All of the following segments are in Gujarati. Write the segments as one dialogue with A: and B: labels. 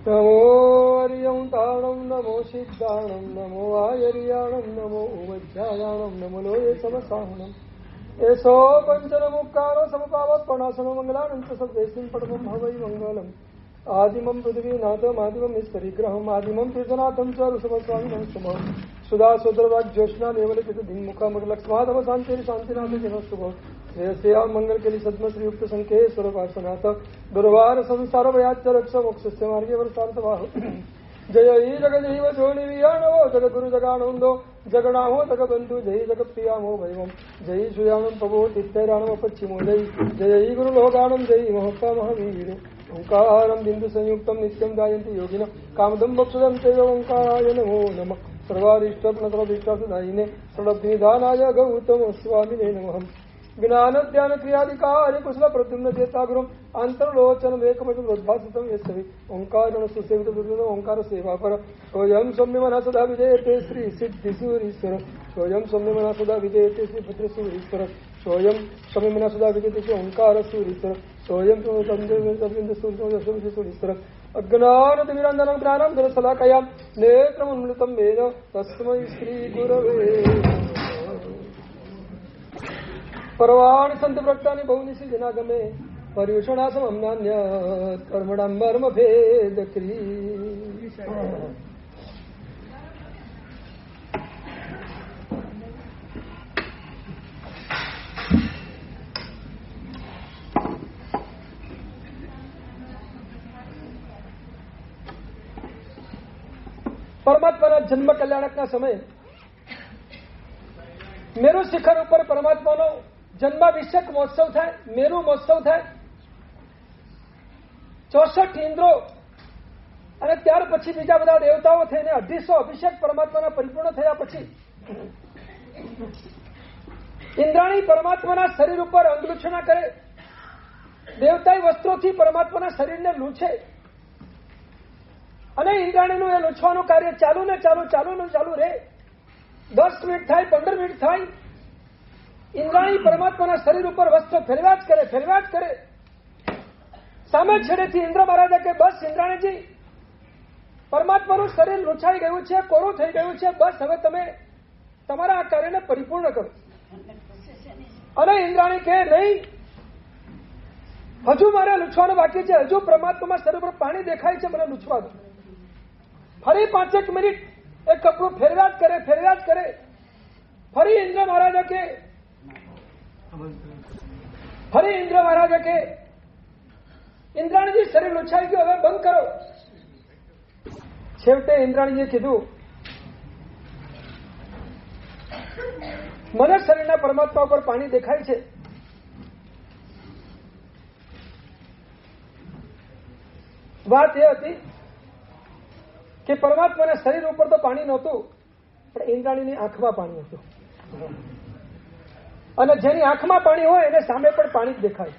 A: નમો હરિયં તાણમ નમો સિદ્ધાણમ નમો આયર્યાણમ નમો ઉમજ્જાયાણમ નમો લોય સમસાહનમ એસો પંચનમુક્કારો સમપાવપણાસનો મંગલાનંદ સદેશિં પડમં ભવૈ મંગલમ આદિમં પૃથ્વીનાથમ આદિમં નિસ્તરીગ્રહમ આદિમં તીર્થનાથમ ચ ઋષભસ્વામિનં શુભમ સુધા સુદ્રવાગ જ્યોત્સ્ના દેવલિત દિનમુખમગલક્ષ્માદવ શાંતિર શાંતિનાથ જન શુભ શ્રેયસ્યા મંગલ કેલી સદ્મ શ્રીયુક્ત સંકેશ્વર પાર્શ્વનાથ દુર્વાર સંસાર ભયાચ રક્ષ મોક્ષસ્ય માર્ગે વર્ષાર્થ વાહ જય ઈ જગજૈવ જોનિ વિયાણવો જગગુરુ જગાણંદો જગણાહો જગબંધુ જય જગપ્રિયામો ભૈવમ જય સુયાણમ પ્રભો તિત્તૈરાણમ પશ્ચિમો જય ઈ ગુરુ લોકાણમ જય મહોત્તા મહાવીર ઓંકારમ બિંદુ સંયુક્તમ નિત્યમ ગાયંતિ યોગિન કામદમ બક્ષદમ ચૈવ ઓંકારાય નમો નમઃ સર્વારિષ્ટપ્નસર્વભીષ્ટાસદાયિને સડબ્ધિનિધાનાય ગૌતમ સ્વામિને નમઃ જ્ઞાન ધ્યાન ક્રિયાદિકાર્ય કુશલ પ્રદ્યુમ્ન ચેતાગુરમ આંતરલોચન વેકમજમ રોદ્ભાસિતમ યસ્વી ઓંકારણ સુસેવિત દુર્ગુણ ઓંકાર સેવા પર સ્વયં સૌમ્યમના સદા વિજયતે શ્રી સિદ્ધિસુરીશ્વર સ્વયં સૌમ્યમના સદા વિજયતે શ્રી ભદ્રસુરીશ્વર સ્વયં સૌમ્યમના સદા વિજયતે શ્રી ઓંકાર સુરીશ્વર સ્વયં સુરીશ્વર અજ્ઞાન વિરંજનમ જ્ઞાનમ દર્શલાકયામ નેત્રમૃતમ વેદ તસ્મૈ શ્રી ગુરવે પરવાણી સંત પ્રગટાની બહુનિશી જનાગમે પર્યુષણાસમ અમ્નાન્ય કર્મણાંબર્મ ભેદ ક્રી પરમાત્માના જન્મ કલ્યાણકના સમયે મેરુ શિખર ઉપર પરમાત્માનો જન્માભિષેક મહોત્સવ થાય, મેરુ મહોત્સવ થાય, 64 ઇન્દ્રો અને ત્યાર પછી બીજા બધા દેવતાઓ થઈને 250 અભિષેક પરમાત્માના પરિપૂર્ણ થયા પછી ઇન્દ્રાણી પરમાત્માના શરીર ઉપર અંગલુછના કરે, દેવતાઈ વસ્ત્રોથી પરમાત્માના શરીરને લૂછે અને ઇન્દ્રાણીનું એ લૂછવાનું કાર્ય ચાલુ ને ચાલુ રહે. 10 મિનિટ થાય, 15 મિનિટ થાય, ઇન્દ્રાણી પરમાત્માના શરીર ઉપર વસ્ત્ર ફેરવ્યા જ કરે. સામે છેડેથી ઇન્દ્ર મહારાજા કે બસ ઇન્દ્રાણીજી, પરમાત્માનું શરીર લૂછાઈ ગયું છે, કોરું થઈ ગયું છે, બસ હવે તમે તમારા આ કાર્યને પરિપૂર્ણ કરો. અને ઇન્દ્રાણી કે નહીં, હજુ મારે લૂછવાનું બાકી છે, હજુ પરમાત્માના શરીર પર પાણી દેખાય છે, મને લૂછવા દો. ફરી 5 મિનિટ એ કપડું ફેરવ્યા જ કરે. ફરી ઇન્દ્ર મહારાજા કે ઇન્દ્રાણીજી શરીર લૂછાઈ ગયું, હવે બંધ કરો. છેવટે ઇન્દ્રાણીજીએ કીધું, મને શરીરના પરમાત્મા ઉપર પાણી દેખાય છે, વાત એ હતી કે પરમાત્માના શરીર ઉપર તો પાણી નહોતું, પણ ઇન્દ્રાણીની આંખમાં પાણી હતું. અને જેની આંખમાં પાણી હોય એને સામે પણ પાણી જ દેખાય.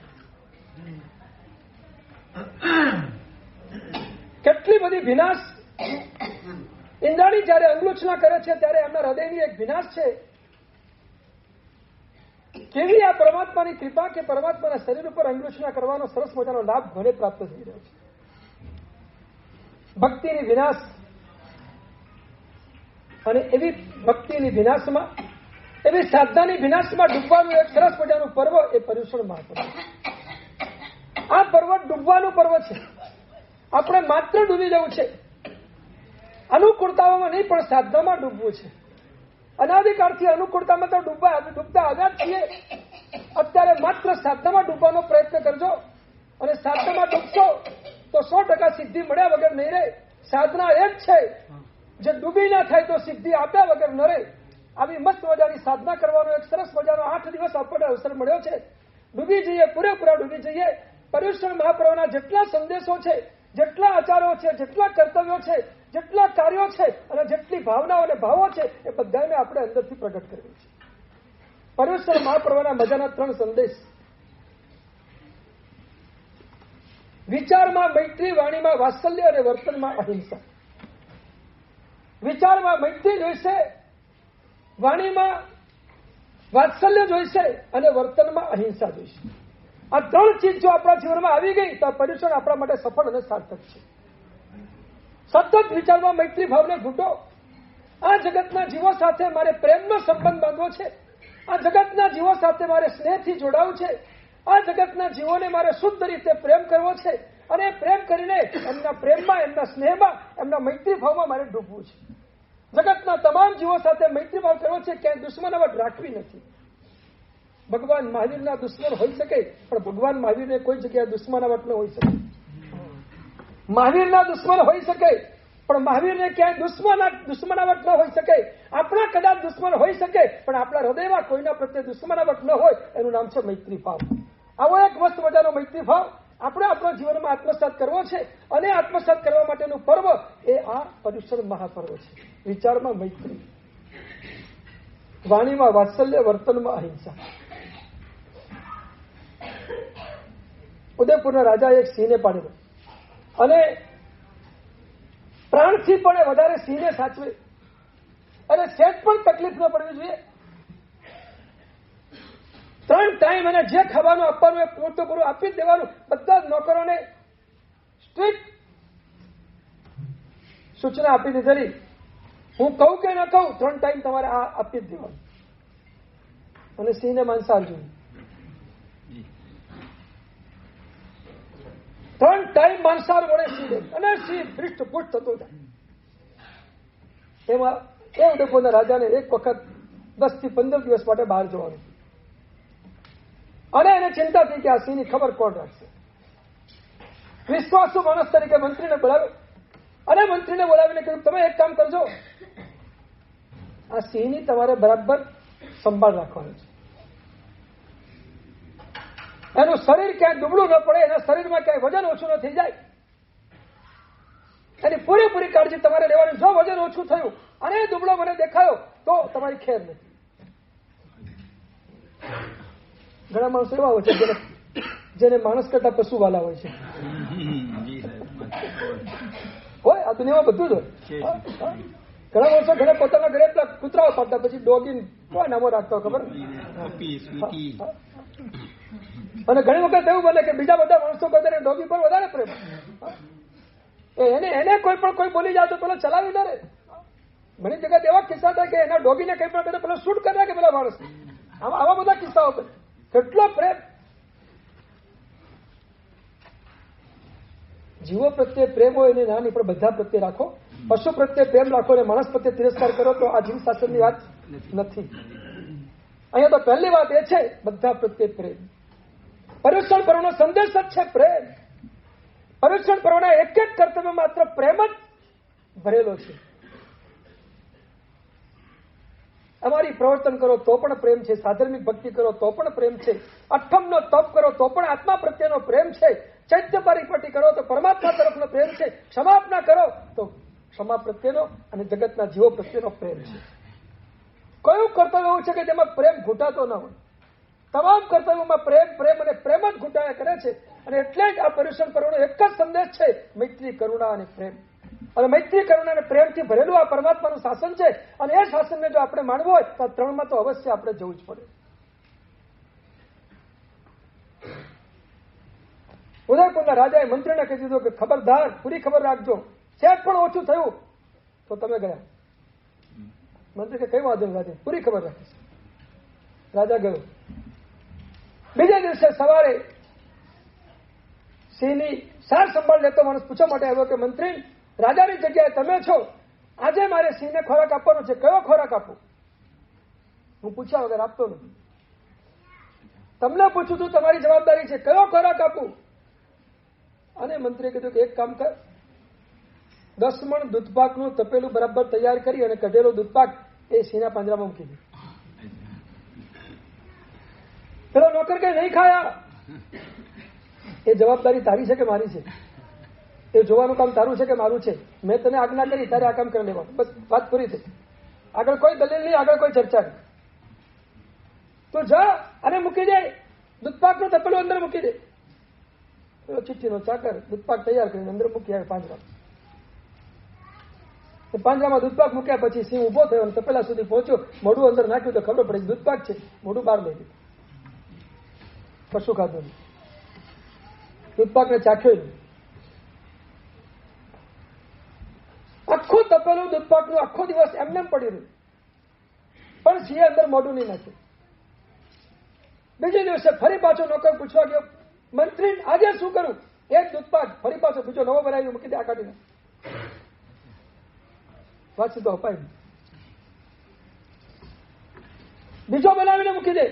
A: કેટલી બધી ભીનાશ ઇન્દ્રાણી જયારે અંગલુછના કરે છે ત્યારે એમના હૃદયની એક ભીનાશ છે. કેવી આ પરમાત્માની કૃપા કે પરમાત્માના શરીર ઉપર અંગલુછના કરવાનો સરસ મજાનો લાભ ઘણે પ્રાપ્ત થઈ રહ્યો છે. ભક્તિની વિનાશ, અને એવી ભક્તિની વિનાશમાં, એવી સાધનાની વિનાશમાં ડૂબવાનું એક સરસ મજાનું પર્વ એ પર્યુષણ મહાપર્વ. આ પર્વ ડૂબવાનું પર્વ છે. આપણે માત્ર ડૂબી જવું છે, અનુકૂળતાઓમાં નહીં પણ સાધનામાં ડૂબવું છે. અનાદિકાળથી અનુકૂળતામાં તો ડૂબતા આવ્યા જ છીએ. અત્યારે માત્ર સાધનામાં ડૂબવાનો પ્રયત્ન કરજો, અને સાધનામાં ડૂબશો તો 100% સિદ્ધિ મળ્યા વગર નહીં રહે. સાધના એ જ છે જે ડૂબી ના થાય તો સિદ્ધિ આપ્યા વગર ન રહે. આવી મસ્ત મજાની સાધના કરવાનો એક સરસ મજાનો 8 દિવસ આપણને અવસર મળ્યો છે. ડૂબી જઈએ, પૂરેપૂરા ડૂબી જઈએ. પર્યુષણ મહાપર્વના જેટલા સંદેશો છે, જેટલા આચારો છે, જેટલા કર્તવ્યો છે, જેટલા કાર્યો છે અને જેટલી ભાવનાઓ અને ભાવો છે એ બધાને આપણે અંદરથી પ્રગટ કરવું છે. પર્યુષણ મહાપર્વના મજાના 3 સંદેશ: વિચારમાં મૈત્રી, વાણીમાં વાત્સલ્ય અને વર્તનમાં અહિંસા. વિચારમાં મૈત્રી જોઈશે, વાણીમાં વાત્સલ્ય જોઈશે અને વર્તનમાં અહિંસા જોઈશે. આ 3 ચીજ જો આપણા જીવનમાં આવી ગઈ તો પર્યુષણ આપણા માટે સફળ અને સાર્થક છે. સતત વિચારમાં મૈત્રી ભાવને ઘૂંટો. આ જગતના જીવો સાથે મારે પ્રેમનો સંબંધ બાંધવો છે. આ જગતના જીવો સાથે મારે સ્નેહથી જોડાવું છે. આ જગતના જીવોને મારે શુદ્ધ રીતે પ્રેમ કરવો છે. અને પ્રેમ કરીને એમના પ્રેમમાં, એમના સ્નેહમાં, એમના મૈત્રી ભાવમાં મારે ડૂબવું છે. જગતના તમામ જીવો સાથે મૈત્રી ભાવ કરવો છે, ક્યાંય દુશ્મનાવટ રાખવી નથી. ભગવાન મહાવીરના દુશ્મન હોઈ શકે, પણ ભગવાન મહાવીરને કોઈ જગ્યાએ દુશ્મનાવટ ન હોઈ શકે. મહાવીરના દુશ્મન હોઈ શકે, પણ મહાવીરને ક્યાંય દુશ્મનાવટ ન હોઈ શકે. આપણા કદાચ દુશ્મન હોઈ શકે, પણ આપણા હૃદયમાં કોઈના પ્રત્યે દુશ્મનાવટ ન હોય. એનું નામ છે મૈત્રી ભાવ. આવો એક મસ્ત મજાનો મૈત્રી ભાવ આપણે આપણા જીવનમાં આત્મસાત કરવો છે. અને આત્મસાત કરવા માટેનું પર્વ એ આ પર્યુષણ મહાપર્વ છે. વિચારમાં મૈત્રી, વાણીમાં વાત્સલ્ય, વર્તનમાં અહિંસા. ઉદયપુરના રાજાએ એક સિંહને પાડેલો અને પ્રાણથી પણ વધારે સિંહને સાચવે અને સેજ પણ તકલીફ ન પડવી જોઈએ. 3 ટાઈમ એને જે ખાવાનું આપવાનું એ પૂરું આપી જ દેવાનું. બધા જ નોકરોને સ્ટ્રિક્ટ સૂચના આપી દીધેલી, હું કહું કે ન કહું 3 ટાઈમ તમારે આ આપી જ દેવાનું. અને સિંહને માંસાહાર જોઈએ. 3 ટાઈમ માંસાહાર મળે સિંહને અને સિંહ પૃષ્ઠ પુષ્ટ થતો જાય. એમાં એ ઉદયપુરના રાજાને એક વખત 10 થી 15 દિવસ માટે બહાર જવાનું અને એને ચિંતા થઈ કે આ સિંહની ખબર કોણ રાખશે. વિશ્વાસુ માણસ તરીકે મંત્રીને બોલાવ્યો અને મંત્રીને બોલાવીને કહ્યું, તમે એક કામ કરજો, આ સિંહની તમારે બરાબર સંભાળ રાખવાની છે. એનું શરીર ક્યાંય દુબળું ન પડે, એના શરીરમાં ક્યાંય વજન ઓછું ન થઈ જાય, એની પૂરેપૂરી કાળજી તમારે લેવાની. જો વજન ઓછું થયું અને દુબળો મને દેખાયો તો તમારી ખેર નથી. ઘણા માણસો એવા હોય છે જેને માણસ કરતા પશુ વાલા હોય છે. હોય આ દુનિયામાં બધું જ હોય. ઘણા માણસો ઘરે પોતાના ઘરે પેલા કૂતરાઓ પાડતા, પછી ડોગીન કોઈ નામો રાખતા ખબર. અને ઘણી વખત એવું બને કે બીજા બધા માણસો કરતા ડોગી પર વધારે પ્રેમ. એને કોઈ બોલી જાય તો પેલો ચલાવી ના રે. ઘણી જગ્યાએ એવા કિસ્સા થાય કે એના ડોગીને કઈ પણ કરે પેલો શૂટ કરી નાખે પેલા માણસ. આવા બધા કિસ્સાઓ બને. કેટલો પ્રેમ. જીવો પ્રત્યે પ્રેમ હોય એને નાની પણ બધા પ્રત્યે રાખો. પશુ પ્રત્યે પ્રેમ રાખો અને માણસ પ્રત્યે તિરસ્કાર કરો તો આ જીવ શાસનની વાત નથી. અહીંયા તો પહેલી વાત એ છે બધા પ્રત્યે પ્રેમ. પર્યુષણ પર્વનો સંદેશ જ છે પ્રેમ. પર્યુષણ પર્વના એક એક કર્તવ્ય માત્ર પ્રેમ જ ભરેલો છે. અમારી પ્રવર્તન કરો તો પણ પ્રેમ છે, સાધર્મિક ભક્તિ કરો તો પણ પ્રેમ છે, અઠમનો તપ કરો તો પણ આત્મા પ્રત્યેનો પ્રેમ છે, ચૈત્ય પરિપટી કરો તો પરમાત્મા તરફનો પ્રેમ છે, ક્ષમાપના કરો તો ક્ષમા પ્રત્યેનો અને જગતના જીવો પ્રત્યેનો પ્રેમ છે. કયું કર્તવ્ય એવું છે કે જેમાં પ્રેમ ઘૂંટાતો ન હોય? તમામ કર્તવ્યોમાં પ્રેમ અને પ્રેમ જ ઘૂંટાયા કરે છે. અને એટલે જ આ પર્યુષણ પર્વનો એક જ સંદેશ છે, મૈત્રી, કરુણા અને પ્રેમ. અને મૈત્રી, કરુણા અને પ્રેમથી ભરેલું આ પરમાત્માનું શાસન છે. અને એ શાસનને જો આપણે માનવું હોય તો 3માં તો અવશ્ય આપણે જવું જ પડે. ઉદયપુરના રાજાએ મંત્રીને કહી દીધું કે ખબરદાર, પૂરી ખબર રાખજો, સેજ પણ ઓછું થયું તો તમે ગયા. મંત્રી કે કઈ વાંધો નહીં રાજા, પૂરી ખબર રાખીશ. રાજા ગયો. બીજા દિવસે સવારે સિંહની સાર સંભાળ લેતો માણસ પૂછવા માટે આવ્યો કે મંત્રી, રાજાની જગ્યાએ તમે છો, આજે મારે સિંહને ખોરાક આપવાનો છે, કયો ખોરાક આપું? હું પૂછ્યા વગર આપતો નથી. તમને પૂછું છું, તમારી જવાબદારી છે, કયો ખોરાક આપું? અને મંત્રીએ કીધું કે એક કામ કર, 10 મણ દૂધપાકનું તપેલું બરાબર તૈયાર કરી અને કઢેલો દૂધપાક એ સિંહના પાંજરામાં મૂકી દે. પેલો નોકર કઈ નહીં ખાયા. એ જવાબદારી તારી છે કે મારી છે? એ જોવાનું કામ તારું છે કે મારું છે? મેં તને આજ્ઞા કરી, તારે આ કામ કરી લેવાનું. બસ વાત પૂરી થઈ. આગળ કોઈ દલીલ નહીં, આગળ કોઈ ચર્ચા નહીં. તો જા અને મૂકી દે, દૂધપાકનું તપેલું અંદર મૂકી દે. પેલો ચિઠ્ઠીનો ચાકર દૂધપાક તૈયાર કરીને અંદર મૂકી આવે પાંજરામાં. પાંજરામાં દૂધપાક મૂક્યા પછી સિંહ ઉભો થયો અને તપેલા સુધી પહોંચ્યો. મોઢું અંદર નાખ્યું તો ખબર પડી દૂધપાક છે. મોઢું બહાર લઈ ગયું. કશું ખાધું નહીં. દૂધપાકને ચાખ્યો નહીં. તપેલું દૂધપાકનું આખો દિવસ એમને એમ પડી રહ્યું, પણ સિંહે અંદર મોઢું નહીં નાખ્યું. બીજે દિવસે ફરી પાછો નોકર પૂછવા ગયો, મંત્રી આજે શું કરું? એક દૂધપાક, ફરી પાછો બીજો નવો બનાવી મૂકી દે આ કાઢીને. પાછી તો અપાય બીજો બનાવીને મૂકી દે.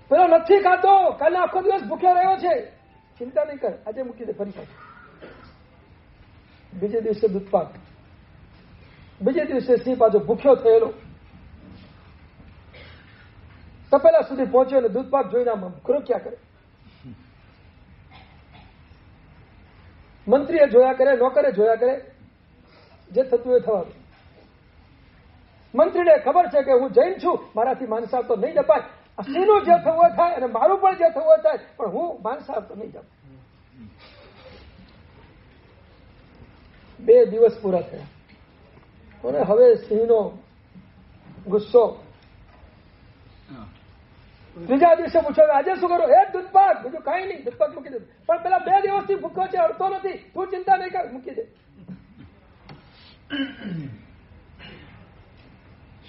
A: પેલો નથી ખાતો, કાલે આખો દિવસ ભૂખ્યો રહ્યો છે, ચિંતા નહીં કર, આજે મૂકી દે ફરી પાછો. બીજે દિવસે દૂધપાક, બીજે દિવસે સિંહ પાછો ભૂખ્યો થયેલો તપેલા સુધી પહોંચ્યો અને દૂધપાક જોઈને આમ ક્રોક્યા કરે. મંત્રીએ જોયા કરે, નોકરે જોયા કરે, જે થતું એ થવાનું. મંત્રીને ખબર છે કે હું જૈન છું, મારાથી માંસાહાર તો નહીં જપાય. સિંહનું જે થવું હોય થાય અને મારું પણ જે થવું હોય થાય, પણ હું માંસાહાર તો નહીં જપાય. 2 દિવસ પૂરા થયા અને હવે સિંહનો ગુસ્સો. ત્રીજા દિવસે પૂછ્યો, આજે શું કરો? એ દૂધપાક, બીજું કઈ નહીં, દૂધપાક મૂકી દે. પણ પેલા 2 દિવસથી ભૂખ્યો છે, અડતો નથી, તું ચિંતા નહીં કર, મૂકી દે.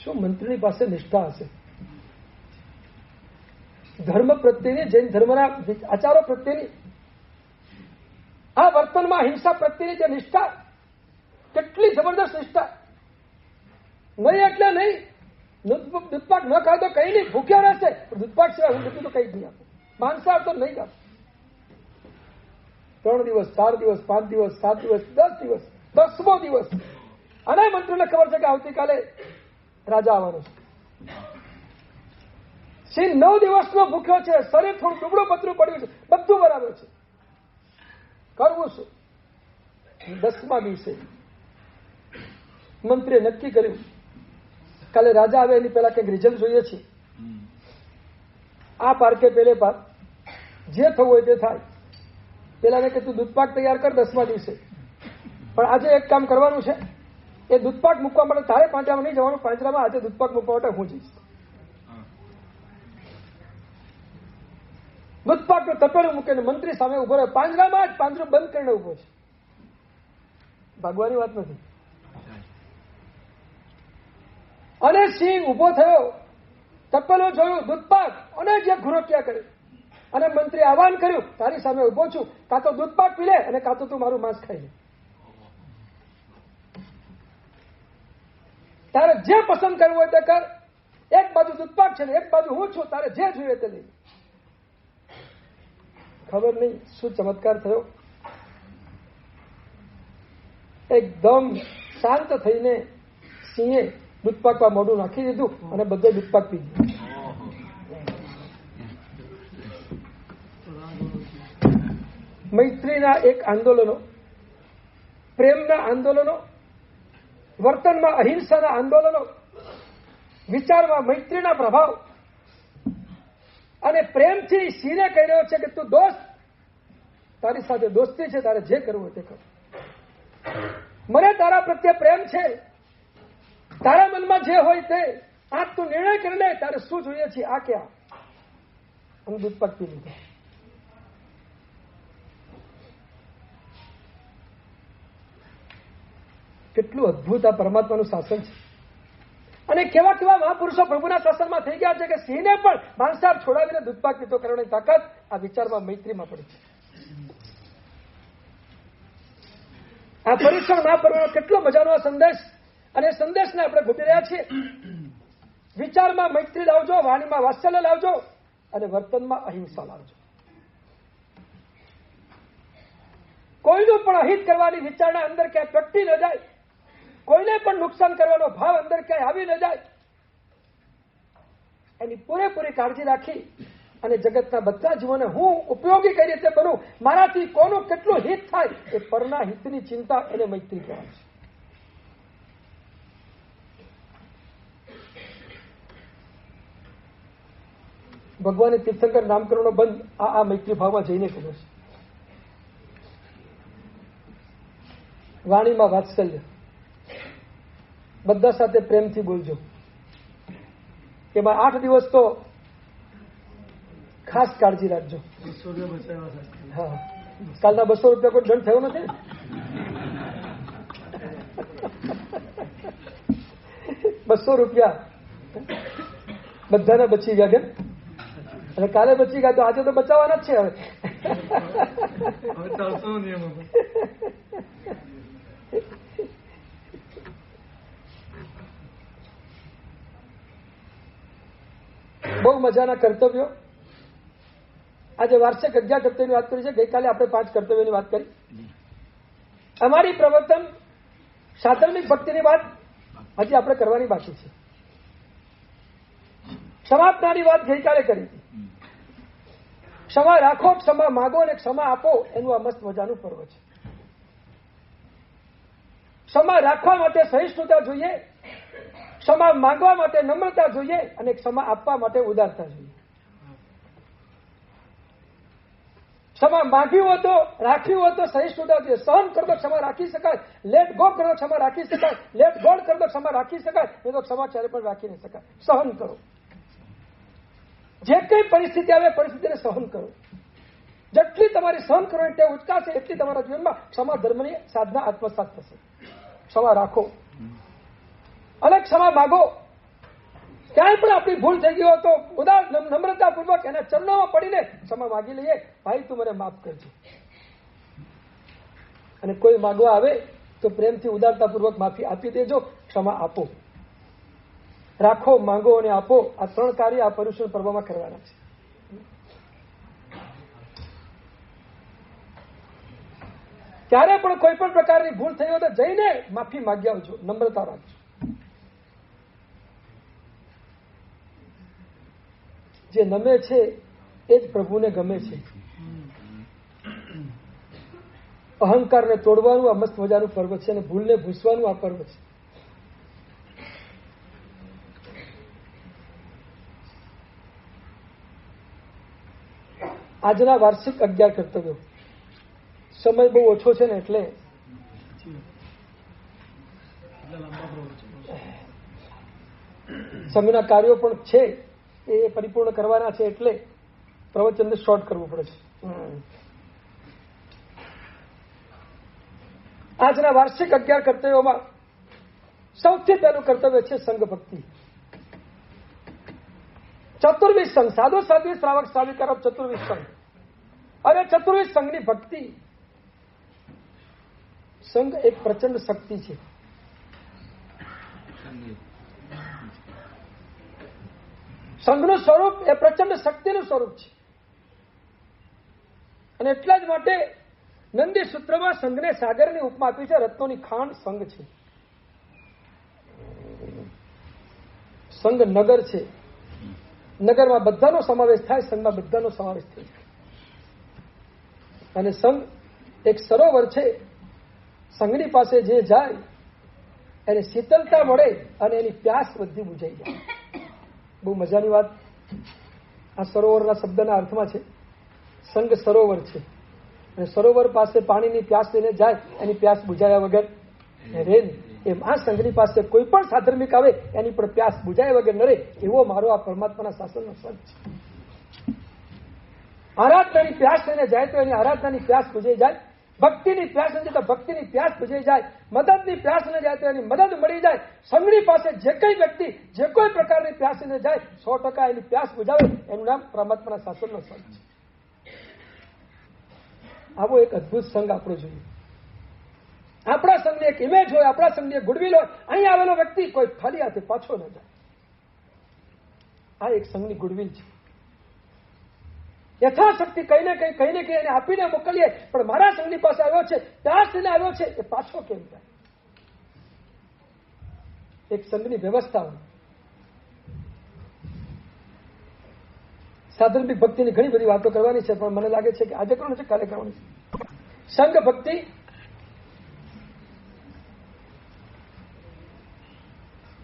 A: શું મંત્રીની પાસે નિષ્ઠા હશે? ધર્મ પ્રત્યેની, જૈન ધર્મના આચારો પ્રત્યેની, આ વર્તનમાં હિંસા પ્રત્યેની જે નિષ્ઠા, કેટલી જબરદસ્ત નિષ્ઠા. નહીં એટલે નહીં, દૂધપાક ન ખાય તો કઈ નહીં, ભૂખ્યા રહેશે, પણ દૂધપાક સિવાય હું નથી તો કઈ જ નહીં આપું, માંસાહાર તો નહીં જ આપું. 3 દિવસ, 4 દિવસ, 5 દિવસ, 7 દિવસ, 10 દિવસ, 10મો દિવસ, અને મંત્રીને ખબર છે કે આવતીકાલે રાજા આવવાનો છે. સિંહ 9 દિવસનો ભૂખ્યો છે, શરીર થોડું દુબળું પતરું પડ્યું છે, બધું બરાબર છે, કરવું શું? 10મા દિવસે મંત્રીએ નક્કી કર્યું, કાલે રાજા આવે એની પહેલા કંઈક રિઝલ્ટ જોઈએ છે. આ પારકે પેલે પાર જે થવું હોય તે થાય. પેલાને કે તું દૂધપાક તૈયાર કર 10મા દિવસે, પણ આજે એક કામ કરવાનું છે, એ દૂધપાક મૂકવા માટે તારે પાંજરામાં નહીં જવાનું, પાંજરામાં આજે દૂધપાક મૂકવા માટે હું જઈશ. દૂધપાકનું તપેલું મૂકીને મંત્રી સામે ઉભો રહ્યો, પાંજરામાં જ પાંજરું બંધ કરીને ઉભો છે. ભાગવાની વાત નથી. અને સિંહ ઉભો થયો, તપેલું જોયું, દૂધપાક, અને જે ઘુરક્યા કરે, અને મંત્રી આહવાન કર્યું, તારી સામે ઉભો છું, કાં તો દૂધપાક પી લે અને કાં તો તું મારું માંસ ખાઈ લે. તારે જે પસંદ કરવું હોય તે કર. એક બાજુ દૂધપાક છે ને એક બાજુ હું છું, તારે જે જોઈએ તે લઈ. ખબર નહીં શું ચમત્કાર થયો. એકદમ શાંત થઈને સિંહે દૂધપાકમાં મોઢું નાખી દીધું અને બધો દૂધપાક પી દીધો. મૈત્રીના એક આંદોલનો, પ્રેમના આંદોલનો, વર્તનમાં અહિંસાના આંદોલનો, વિચારમાં મૈત્રીના પ્રભાવ, અને પ્રેમથી સિંહને કહી રહ્યો છે કે તું દોસ્ત, તારી સાથે દોસ્તી છે, તારે જે કરવું હોય તે કર. મને તારા પ્રત્યે પ્રેમ છે, તારા મનમાં જે હોય તે આજ તું નિર્ણય કરી લે, તારે શું જોઈએ છે આ કે આ. અને દૂધપાક પી લીધો. કેટલું અદભુત આ પરમાત્માનું શાસન છે. અને કેવા કેવા મહાપુરુષો પ્રભુના શાસનમાં થઈ ગયા છે કે સિંહને પણ માંસાહાર છોડાવીને દૂધપાક પીતો કરવાની તાકાત આ વિચારમાં, મૈત્રીમાં પડી છે. આ પરીક્ષણ મહાપર્વનો કેટલો મજાનો આ સંદેશ, અને સંદેશને આપણે ભૂલી રહ્યા છીએ. વિચારમાં મૈત્રી લાવજો, વાણીમાં વાત્સલ્ય લાવજો, અને વર્તનમાં અહિંસા લાવજો. કોઈનું પણ અહિત કરવાની વિચારણા અંદર ક્યાંય પ્રગટી ન જાય, કોઈને પણ નુકસાન કરવાનો ભાવ અંદર ક્યાંય આવી ન જાય, એની પૂરેપૂરી કાળજી રાખી અને જગતના બધા જીવોને હું ઉપયોગી કઈ રીતે બનું, મારાથી કોનું કેટલું હિત થાય, એ પરના હિતની ચિંતા એને મૈત્રી કહેવાય છે. ભગવાને તીર્થંકર નામકરણનો બંધ આ મૈત્રી ભાવમાં જઈને કર્યો છે. વાણીમાં વાત્સલ્ય, બધા સાથે પ્રેમથી બોલજો. એમાં 8 દિવસ તો ખાસ કાળજી રાખજો. હા, કાલના 200 રૂપિયા કોઈ દંડ થયો નથી. 200 રૂપિયા બધાને બચી ગયા કેમ? અને કાલે બચી ગયા તો આજે તો બચાવવાના જ છે. હવે 400 નિયમ. બહુ મજાના કર્તવ્યો. આજે વાર્ષિક 11 કર્તવ્યની વાત કરી છે. ગઈકાલે આપણે 5 કર્તવ્યોની વાત કરી. અમારી પ્રવર્તન સાધર્મિક ભક્તિની વાત હજી આપણે કરવાની બાકી છે. ક્ષમાપનાની વાત ગઈકાલે કરી હતી. ક્ષમા રાખો, ક્ષમા માગો અને ક્ષમા આપો, એનું આ મસ્ત મજાનું પર્વ છે. ક્ષમા રાખવા માટે સહિષ્ણુતા જોઈએ, ક્ષમા માંગવા માટે નમ્રતા જોઈએ અને ક્ષમા આપવા માટે ઉદારતા જોઈએ. ક્ષમા માંગવી હોય તો, રાખવી હોય તો સહિષ્ણુતા જોઈએ. સહન કરો તો ક્ષમા રાખી શકાય, લેટ ગો કરો ક્ષમા રાખી શકાય, લેટ ગોડ કરો તો ક્ષમા રાખી શકાય, એ તો ક્ષમા ક્યારે પણ રાખી નહીં શકાય. સહન કરો, જે કઈ પરિસ્થિતિ આવે પરિસ્થિતિને સહન કરો. જેટલી તમારી સહન કરવાની ટેવ ઉચકાશે એટલી તમારા જીવનમાં ક્ષમા ધર્મની સાધના આત્મસાત થશે. ક્ષમા રાખો અને ક્ષમા માગો. ક્યાંય પણ આપણી ભૂલ થઈ ગઈ હોય તો ઉદાર નમ્રતાપૂર્વક એના ચરણોમાં પડીને ક્ષમા માગી લઈએ. ભાઈ તું મને માફ કરજો. અને કોઈ માગવા આવે તો પ્રેમથી ઉદારતાપૂર્વક માફી આપી દેજો. ક્ષમા આપો, રાખો, માંગો અને આપો. આ 3 કાર્ય આ પર્યુષણ પર્વમાં કરવાના છે. ત્યારે પણ કોઈ પણ પ્રકારની ભૂલ થઈ હોય તો જઈને માફી માગી આવજો, નમ્રતા રાખજો. જે નમે છે એ જ પ્રભુને ગમે છે. અહંકારને તોડવાનું આ મસ્ત મજાનું પર્વ છે અને ભૂલને ભૂસવાનું આ પર્વ છે. આજના વાર્ષિક 11 કર્તવ્યો. સમય બહુ ઓછો છે ને એટલે સમયના કાર્યો પણ છે એ પરિપૂર્ણ કરવાના છે એટલે પ્રવચનને શોર્ટ કરવું પડે છે. આજના વાર્ષિક 11 કર્તવ્યોમાં સૌથી પહેલું કર્તવ્ય છે સંઘ ભક્તિ. ચતુર્વિધ સંઘ, સાધુ સાધ્વી શ્રાવક શ્રાવિકા ચતુર્વિધ સંઘ. અને ચતુર્વિધ સંઘની ભક્તિ. સંઘ એક પ્રચંડ શક્તિ છે. સંઘનું સ્વરૂપ એ પ્રચંડ શક્તિનું સ્વરૂપ છે. અને એટલા જ માટે નંદી સૂત્રમાં સંઘને સાગરની ઉપમા આપી છે. રત્નોની ખાણ સંઘ છે. સંઘ નગર છે. નગરમાં બધાનો સમાવેશ થાય, સંઘમાં બધાનો સમાવેશ થાય. અને સંઘ એક સરોવર છે. સંઘની પાસે જે જાય એને શીતળતા મળે અને એની પ્યાસ બધી બુજાઈ જાય. બહુ મજાની વાત આ સરોવરના શબ્દના અર્થમાં છે. સંઘ સરોવર છે અને સરોવર પાસે પાણીની પ્યાસ લઈને જાય, એની પ્યાસ બુજાયા વગર રહે. એમ આ સંઘની પાસે કોઈ પણ સાધર્મિક આવે એની પણ પ્યાસ બુજાયા વગર ન રહે. એવો મારો આ પરમાત્માના શાસનનો સંઘ છે. આરાધનાની પ્યાસ લઈને જાય તો એની આરાધનાની પ્યાસ બુજાઈ જાય. ભક્તિની પ્યાસ લઈને તો ભક્તિની પ્યાસ બુજાઈ જાય. મદદની પ્યાસ લઈને જાય તો એની મદદ મળી જાય. સંઘની પાસે જે કઈ વ્યક્તિ જે કોઈ પ્રકારની પ્યાસ લઈને જાય 100% એની પ્યાસ બુજાવે. એનું નામ પરમાત્માના શાસનનો સંઘ છે. આવો એક અદભુત સંઘ આપણો જોઈએ. આપણા સંઘની એક ઇમેજ હોય, આપણા સંઘની એક ગુડવિલ હોય. અહીં આવેલો વ્યક્તિ કોઈ ખાલી હાથે પાછો ન જાય. આ એક સંઘની ગુડવિલ છે. યથાશક્તિ કઈ ને કઈ એને આપીને મોકલીએ, પણ મારા સંઘની પાસે આવ્યો છે, પ્યાસ લઈને આવ્યો છે, એ પાછો કેમ જાય? એક સંઘની વ્યવસ્થા હોય. સાધર્મિક ભક્તિની ઘણી બધી વાતો કરવાની છે, પણ મને લાગે છે કે આજે કરવાનું છે, કાલે કરવાની છે. સંઘ ભક્તિ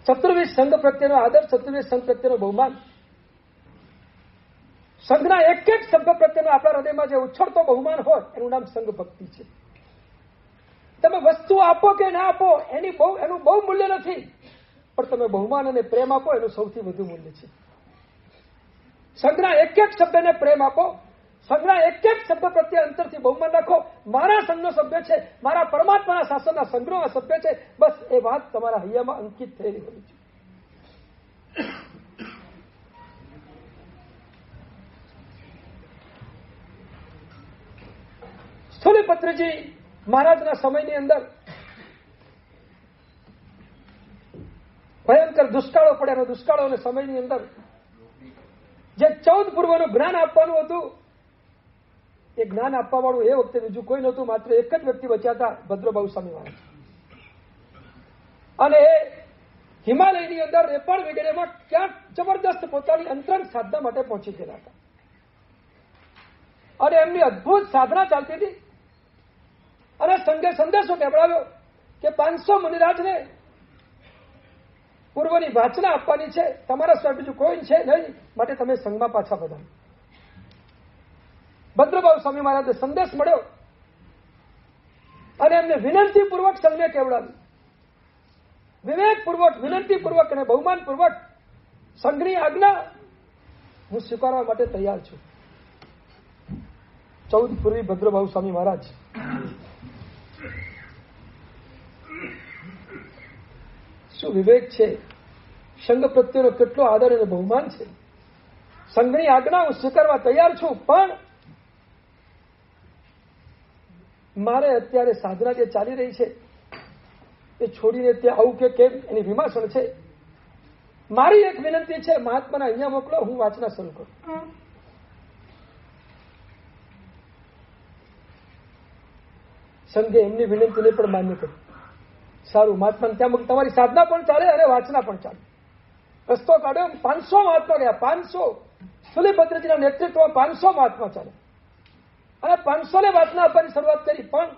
A: ચતુર્વિધ સંઘ પ્રત્યેનો આદર, ચતુર્વિધ સંઘ પ્રત્યેનો બહુમાન. સંઘના એક એક સભ્ય પ્રત્યેનો આપણા હૃદયમાં જે ઉછળતો બહુમાન હોય એનું નામ સંઘ ભક્તિ છે. તમે વસ્તુ આપો કે ના આપો એનું બહુ મૂલ્ય નથી, પણ તમે બહુમાન અને પ્રેમ આપો એનું સૌથી વધુ મૂલ્ય છે. સંઘના એક એક સભ્યને પ્રેમ આપો. સંઘના એક એક સભ્ય પ્રત્યે અંતરથી બહુમાન રાખો. મારા સંઘનો સભ્ય છે, મારા પરમાત્માના શાસનના સંઘનો સભ્ય છે, બસ એ વાત તમારા હૈયામાં અંકિત થયેલી હોવી જોઈએ. શૂલભદ્રજી મહારાજના સમયની અંદર ભયંકર દુષ્કાળો પડ્યા. દુષ્કાળોના સમયની અંદર જે 14 પૂર્વનું જ્ઞાન આપવાનું હતું એ જ્ઞાન આપવા વાળું એ વખતે બીજું કોઈ નહોતું, માત્ર એક જ વ્યક્તિ બચ્યા હતા, ભદ્રભાઉ સ્વામી મહારાજ. અને એ હિમાલયની અંદર નેપાળ વગેરેમાં ક્યાંક જબરદસ્ત પોતાની અંતરંગ સાધના માટે પહોંચી ગયેલા હતા. અને એમની અદભુત સાધના ચાલતી હતી. અને સંઘે સંદેશો કેવડાવ્યો કે 500 મુનિરાજને પૂર્વની વાચના આપવાની છે, તમારા સિવાય બીજું કોઈ છે નહીં, માટે તમે સંઘમાં પાછા પધારો. ભદ્રભાઉ સ્વામી મહારાજને સંદેશ મળ્યો અને એમને વિનંતીપૂર્વક સંઘને કેવડાવ્યું. વિવેકપૂર્વક, વિનંતીપૂર્વક અને બહુમાનપૂર્વક સંઘની આજ્ઞા હું સ્વીકારવા માટે તૈયાર છું. 14 પૂર્વી ભદ્રભાઉ સ્વામી મહારાજ શું વિવેક છે, સંઘ પ્રત્યેનો કેટલો આદર અને બહુમાન છે. સંઘની આજ્ઞા હું સ્વીકારવા તૈયાર છું, પણ મારે અત્યારે સાધના જે ચાલી રહી છે એ છોડીને ત્યાં આવું કે કેમ એની વિમાસણ છે. મારી એક વિનંતી છે, મહાત્માના અહીંયા મોકલો, હું વાંચના શરૂ કરું. સંઘે એમની વિનંતીને પણ માન્ય કરી. સારું, મહાત્માને ત્યાં તમારી સાધના પણ ચાલે અને વાંચના પણ ચાલે. રસ્તો કાઢ્યો. 500 મહાત્મા ગયા. 500 શૂલભદ્રજીના નેતૃત્વમાં 500 મહાત્મા ચાલે અને 500 ને વાંચના આપવાની શરૂઆત કરી. પણ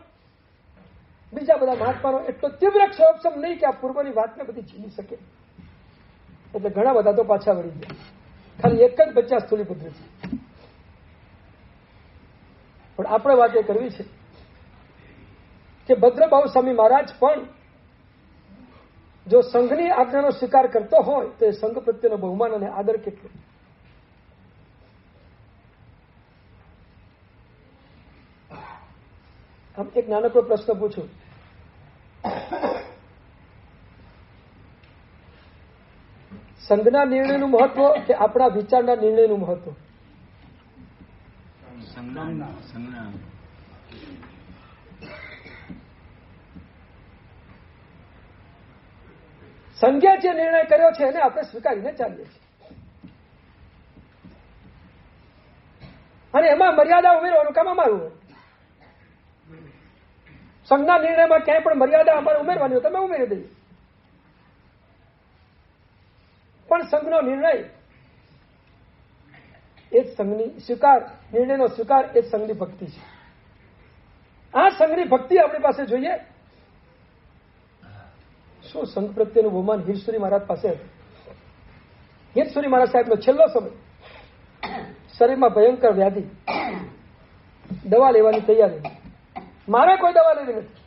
A: બીજા બધા મહાત્માનો એટલો તીવ્ર ક્ષોભ નહીં કે આ પૂર્વની વાતને બધી ઝીલી શકે. એટલે ઘણા બધા તો પાછા વળી ગયા. ખાલી એક જ બચ્ચા શૂલભદ્રજી. પણ આપણે વાત એ કરવી છે કે ભદ્રભાઉ સ્વામી મહારાજ પણ જો સંઘની આજ્ઞાનો સ્વીકાર કરતો હોય તો એ સંઘ પ્રત્યેનો બહુમાન અને આદર કેટલો. આમ એક નાનકડો પ્રશ્ન પૂછું. સંઘના નિર્ણયનું મહત્વ કે આપણા વિચારના નિર્ણયનું મહત્વ? સંઘે જે નિર્ણય કર્યો છે એને આપણે સ્વીકારીને ચાલીએ છીએ. અને એમાં મર્યાદા ઉમેરવાનું કામ અમારું હોય. સંઘના નિર્ણયમાં ક્યાંય પણ મર્યાદા અમારે ઉમેરવાની હોય તમે ઉમેરી દઈએ. પણ સંઘનો નિર્ણય એ જ સંઘની સ્વીકાર, નિર્ણયનો સ્વીકાર એ જ સંઘની ભક્તિ છે. આ સંઘની ભક્તિ આપણી પાસે જોઈએ. શું સંઘ પ્રત્યેનું બહુમાન હીરસુરી મહારાજ પાસે હતું. હીરસુરી મહારાજ સાહેબનો છેલ્લો સમય, શરીરમાં ભયંકર વ્યાધિ, દવા લેવાની તૈયારી. મારે કોઈ દવા લેવી નથી.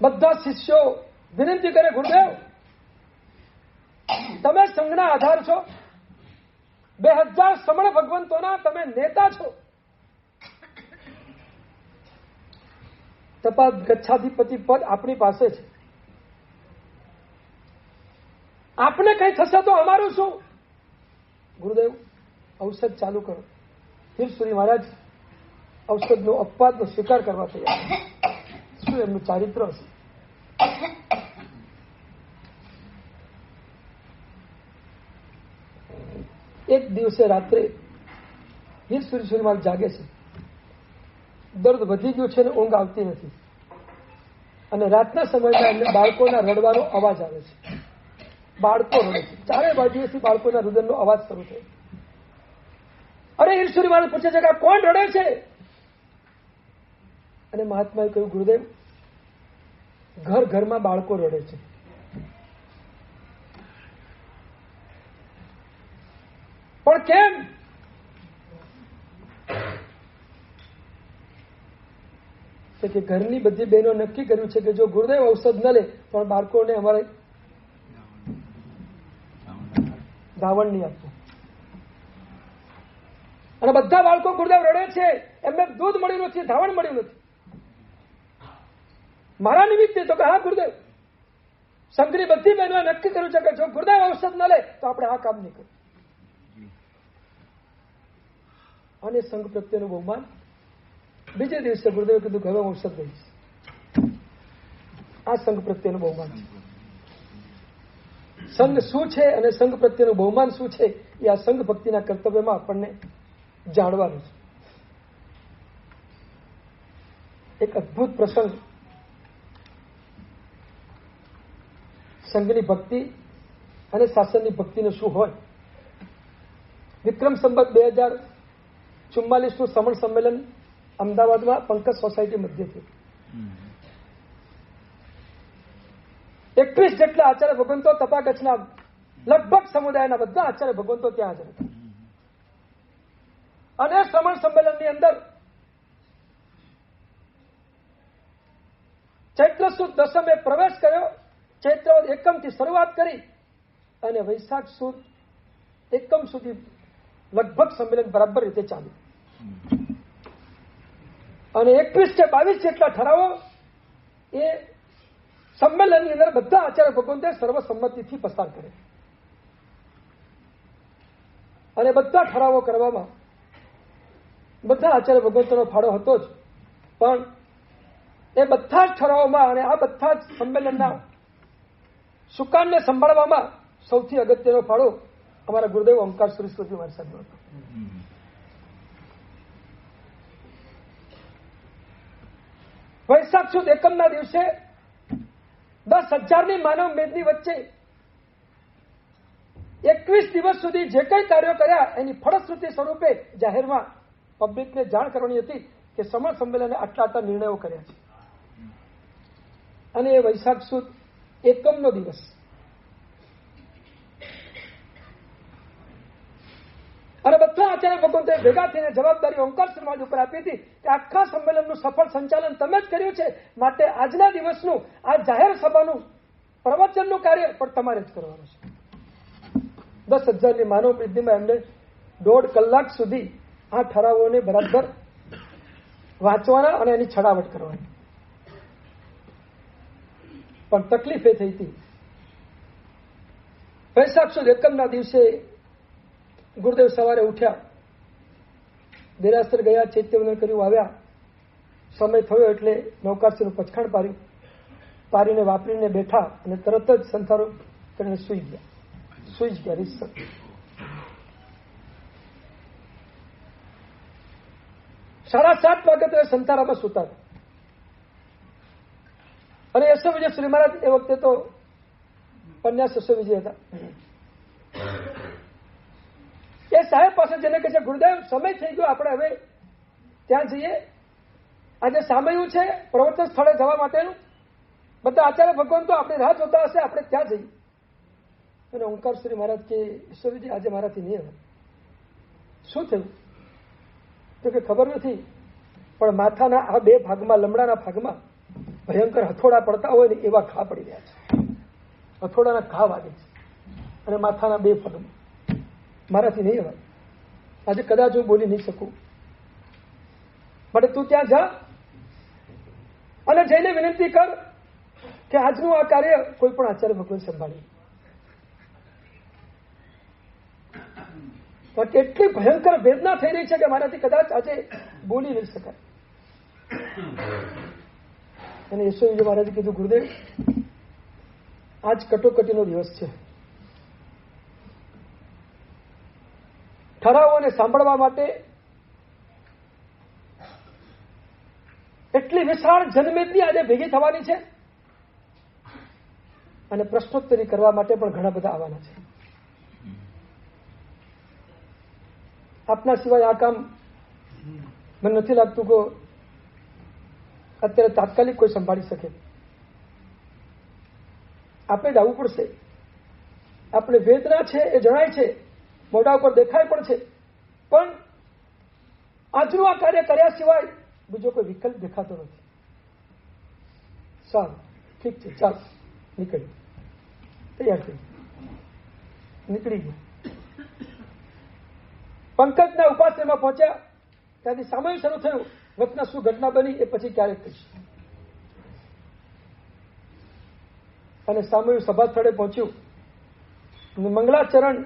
A: બધા શિષ્યો વિનંતી કરે, ગુરુદેવ તમે સંઘના આધાર છો, 2000 સમણ ભગવંતોના તમે નેતા છો. તપાસ ગચ્છાધિપતિ પદ આપણી પાસે છે. આપને કઈ થશે તો અમારું શું? ગુરુદેવ ઔષધ ચાલુ કરો. હીરસુરી મહારાજ ઔષધનો અપવાદનો સ્વીકાર કરવા તૈયાર. શું એમનું ચારિત્ર હશે? એક દિવસે રાત્રે હીરસુરી મહારાજ જાગે છે. દર્દ વધી ગયું છે અને ઊંઘ આવતી નથી. અને રાતના સમયમાં એમને બાળકોના રડવાનો અવાજ આવે છે. બાળકો રડે છે. ચારે બાજુએથી બાળકોના રુદનનો અવાજ શરૂ થયો. અરે હીરસુરી મહારાજ પૂછે છે કે આ કોણ રડે છે? અને મહાત્માએ કહ્યું, ગુરુદેવ ઘર ઘરમાં બાળકો રડે છે. પણ કેમ? કે ઘરની બધી બહેનો નક્કી કર્યું છે કે જો ગુરુદેવ ઔષધ ન લે તો બાળકોને અમારે ધાવણ નહીં આપવું. અને બધા બાળકો ગુરુદેવ રડે છે, એમને દૂધ મળ્યું નથી, ધાવણ મળ્યું નથી. મારા નિમિત્તે તો કે હા ગુરુદેવ, સંઘની બધી બહેનોએ નક્કી કર્યું છે કે જો ગુરુદેવ ઔષધ ન લે તો આપણે આ કામ નહીં કરીએ. અને સંઘ પ્રત્યેનું બહુમાન. બીજે દિવસે ગુરુદેવે કીધું કે હવે હું અવસર દઈશ. આ સંઘ પ્રત્યેનું બહુમાન છે. સંઘ શું છે અને સંઘ પ્રત્યેનું બહુમાન શું છે એ આ સંઘ ભક્તિના કર્તવ્યમાં આપણને જાણવાનું છે. એક અદભુત પ્રસંગ સંઘની ભક્તિ અને શાસનની ભક્તિનું શું હોય. વિક્રમ સંવત 2044નું સમણ સંમેલન અમદાવાદમાં પંકજ સોસાયટી મધ્ય થયું. 21 જેટલા આચાર્ય ભગવંતો તપાકચ્છના લગભગ સમુદાયના બધા આચાર્ય ભગવંતો ત્યાં હાજર હતા. અને સમણ સંમેલનની અંદર ચૈત્ર સુદ દસમે પ્રવેશ કર્યો. ચૈત્ર એકમથી શરૂઆત કરી અને વૈશાખ સુદ એકમ સુધી લગભગ સંમેલન બરાબર રીતે ચાલ્યું. અને 21 કે 22 જેટલા ઠરાવો એ સંમેલનની અંદર બધા આચાર્ય ભગવંતે સર્વસંમતિથી પસાર કરે. અને બધા ઠરાવો કરવામાં બધા આચાર્ય ભગવંતોનો ફાળો હતો જ. પણ એ બધા જ ઠરાવોમાં અને આ બધા જ સંમેલનના સુકાનને સંભાળવામાં સૌથી અગત્યનો ફાળો અમારા ગુરુદેવ ઓમકાર સરસ્વતી મહારાજ સાહેબનો હતો. વૈશાખ સુદ એકમના દિવસે 10,000ની માનવ મેદની વચ્ચે 21 દિવસ સુધી જે કંઈ કાર્યો કર્યા એની ફળશ્રુતિ સ્વરૂપે જાહેરમાં પબ્લિકને જાણ કરવાની હતી કે સમણ સંમેલને આટલા નિર્ણયો કર્યા છે. અને એ વૈશાખ સુદ એકમનો દિવસ અને બધા આચાર્ય ભગવંતોએ ભેગા થઈને જવાબદારી ઓમકાર સમાજ ઉપર આપી હતી કે આખા સંમેલનનું સફળ સંચાલન તમે જ કર્યું છે, માટે આજના દિવસનું આ જાહેર સભાનું પ્રવચનનું કાર્ય પણ તમારે જ કરવાનું છે. 10,000ની માનવ વૃદ્ધિમાં એમને 1.5 કલાક સુધી આ ઠરાવોને બરાબર વાંચવાના અને એની છડાવટ કરવાની. પણ તકલીફ એ થઈ હતી, વૈશાખ સુદ એકમના દિવસે ગુરુદેવ સવારે ઉઠ્યા, દેરાસર ગયા, ચૈત્યવંદન કર્યું, આવ્યા. સમય થયો એટલે નૌકાશ્રીનું પચખાણ પાર્યું, પારીને વાપરીને બેઠા અને તરત જ સંથારો કરીને સુઈ ગયા રીતસર. સાડા 7 વાગે તો એ સંથારામાં સુતા હતા. અને યશો વિજય શ્રી મહારાજ એ વખતે તો પન્યાસ યશો વિજય હતા. એ સાહેબ પાસે જેને કહે છે, ગુરુદેવ સમય થઈ ગયો, આપણે હવે ત્યાં જઈએ. આજે સામયું છે પ્રવચન સ્થળે જવા માટેનું, બધા આચાર્ય ભગવાન તો આપણી રાહ જોતા હશે, આપણે ત્યાં જઈએ. અને ઓમકાર શ્રી મહારાજ કે ઈશ્વરજી આજે મારાથી નહીં આવે. શું થયું? તો કે ખબર નથી, પણ માથાના આ 2 ભાગમાં, લમડાના ભાગમાં ભયંકર હથોડા પડતા હોય ને એવા ઘા પડી રહ્યા છે. હથોડાના ઘા વાગે છે અને માથાના 2 ભાગમાં. મારાથી નહીં અવાય, આજે કદાચ હું બોલી નહીં શકું, માટે તું ત્યાં જા અને જઈને વિનંતી કર કે આજનું આ કાર્ય કોઈ પણ આચાર્ય ભગવાન સંભાળી. કેટલી ભયંકર વેદના થઈ રહી છે કે મારાથી કદાચ આજે બોલી નહીં શકાય. અને યશો વિજય મહારાજે કીધું, ગુરુદેવ આજ કટોકટીનો દિવસ છે. ઠરાવોને સાંભળવા માટે એટલી વિશાળ જનમેદની આજે ભેગી થવાની છે અને પ્રશ્નોત્તરી કરવા માટે પણ ઘણા બધા આવવાના છે. આપના સિવાય આ કામ મને નથી લાગતું કે અત્યારે તાત્કાલિક કોઈ સંભાળી શકે. આપણે જ આવવું પડશે. આપણે વેદના છે એ જણાય છે, મોઢા ઉપર દેખાય પણ છે, પણ આજનું આ કાર્ય કર્યા સિવાય બીજો કોઈ વિકલ્પ દેખાતો નથી. સારું, ઠીક છે, ચાલ નીકળી. તૈયાર થઈ નીકળી ગયા. પંકજના ઉપાશ્રયમાં પહોંચ્યા. ત્યાંથી સામયિક શરૂ થયું. વચના શું ઘટના બની એ પછી ક્યારેક કહીશ. અને સામયિક સભા સ્થળે પહોંચ્યું. મંગલાચરણ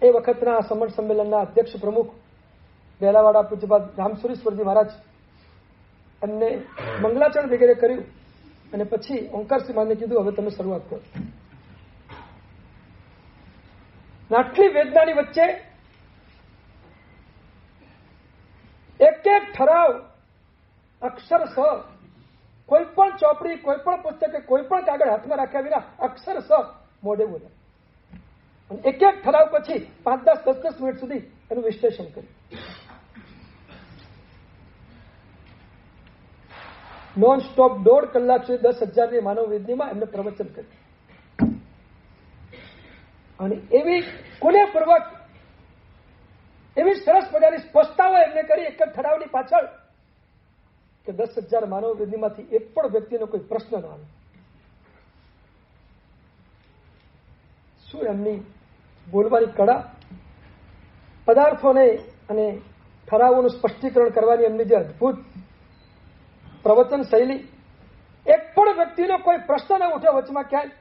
A: એ વખતના સમણ સંમેલનના અધ્યક્ષ પ્રમુખ બેલાવાડા પૂજ્યપાદ રામસુરેશ્વરજી મહારાજ એમને મંગલાચરણ વગેરે કર્યું અને પછી ઓંકારસિંહ મહારાજને કીધું હવે તમે શરૂઆત કરો. આટલી વેદનાની વચ્ચે એક એક ઠરાવ અક્ષરશ કોઈ પણ ચોપડી, કોઈ પણ પુસ્તક, કોઈ પણ કાગળ હાથમાં રાખ્યા વિના અક્ષરશ મોઢે બોલે. અને એક એક ઠરાવ પછી 5, 10, 10 મિનિટ સુધી એનું વિશ્લેષણ કર્યું. નોન સ્ટોપ 1.5 કલાક સુધી 10,000ની માનવ વેદનીમાં એમને પ્રવચન કર્યું. અને એવી કોનેપૂર્વક એવી સરસ મજાની સ્પષ્ટતાઓ એમને કરી એક જ ઠરાવની પાછળ કે 10,000 માનવ વેદનીમાંથી એક પણ વ્યક્તિનો કોઈ પ્રશ્ન ન આવે. શું એમની બોલવાની કળા, પદાર્થોને અને ઠરાવોનું સ્પષ્ટીકરણ કરવાની એમની જે અદભુત પ્રવચન શૈલી, એક પણ વ્યક્તિનો કોઈ પ્રશ્ન ન ઉઠ્યો વચમાં ક્યાંય.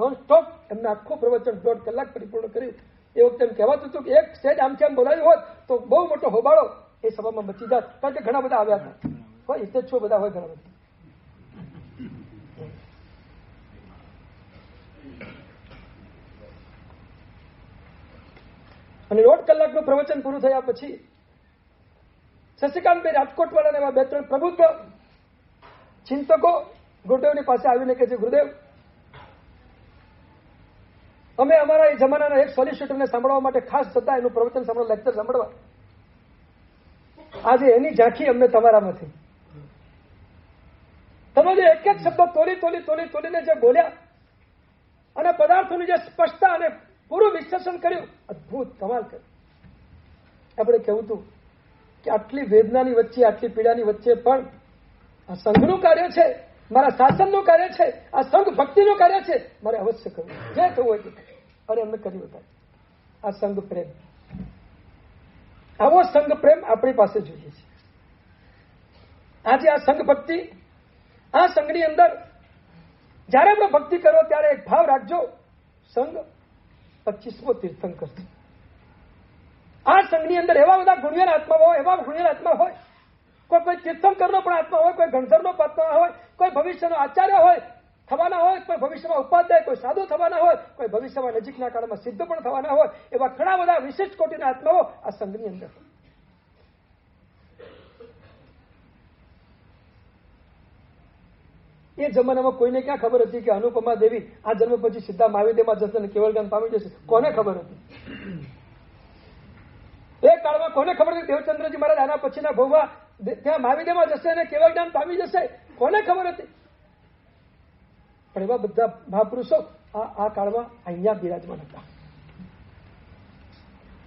A: નોન સ્ટોપ એમને આખું પ્રવચન 1.5 કલાક પરિપૂર્ણ કર્યું. એ વખતે એમ કહેવાતું હતું કે એક સ્ટેજ આમથી આમ બોલાવ્યું હોત તો બહુ મોટો હોબાળો એ સભામાં મચી જાત, કારણ કે ઘણા બધા આવ્યા હતા. હોય એટલે છો બધા હોય ઘણા બધા. અને 1.5 કલાકનું પ્રવચન પૂરું થયા પછી શશિકાંતભાઈ રાજકોટવાળાને એવા 2-3 પ્રબુદ્ધ ચિંતકો ગુરુદેવની પાસે આવીને કહે છે, ગુરુદેવ, અમે અમારા એ જમાનાના એક સોલિસિટરને સાંભળવા માટે ખાસ જતા એનું પ્રવચન સાંભળવા, લેક્ચર સાંભળવા. આજે એની ઝાંખી અમને તમારામાંથી. તમે જે એક એક શબ્દ તોલીને જે બોલ્યા અને પદાર્થોની જે સ્પષ્ટતા અને પૂરું વિશ્લેષણ કર્યું, અદભુત, કમાલ કર્યું. આપણે કહેવું હતું કે આટલી વેદનાની વચ્ચે, આટલી પીડાની વચ્ચે પણ આ સંઘનું કાર્ય છે, મારા શાસનનું કાર્ય છે, આ સંઘ ભક્તિનું કાર્ય છે, મારે અવશ્ય કરવું, જે થવું હોય તે. અને એમને કર્યું હતા. આ સંઘ પ્રેમ, આવો સંઘ પ્રેમ આપણી પાસે જોઈએ છે. આજે આ સંઘ ભક્તિ, આ સંઘની અંદર જયારે આપણે ભક્તિ કરો ત્યારે એક ભાવ રાખજો, સંઘ 25મો તીર્થંકર છે. આ સંઘની અંદર એવા બધા ગુણિયાર આત્મા હોય, એવા ગુણિયાર આત્મા હોય, કોઈ તીર્થંકરનો પણ આત્મા હોય, કોઈ ગણધરનો આત્મા હોય, કોઈ ભવિષ્યનો આચાર્ય હોય થવાના હોય, કોઈ ભવિષ્યમાં ઉપાધ્યાય, કોઈ સાધુ થવાના હોય, કોઈ ભવિષ્યમાં નજીકના કાળમાં સિદ્ધ પણ થવાના હોય, એવા ઘણા બધા વિશિષ્ટ કોટીના આત્માઓ આ સંઘની અંદર. એ જમાનામાં કોઈને ક્યાં ખબર હતી કે અનુપમા દેવી આ જન્મ પછી સીધા મહાવીદેવમાં જશે અને કેવળગામ પામી જશે? કોને ખબર હતી? એ કાળમાં કોને ખબર હતી દેવચંદ્રજી મહારાજ આના પછીના ભવમાં ત્યાં મહાવીદેવમાં જશે અને કેવળગામ પામી જશે? કોને ખબર હતી? પણ એવા બધા મહાપુરુષો આ કાળમાં અહીંયા બિરાજમાન હતા.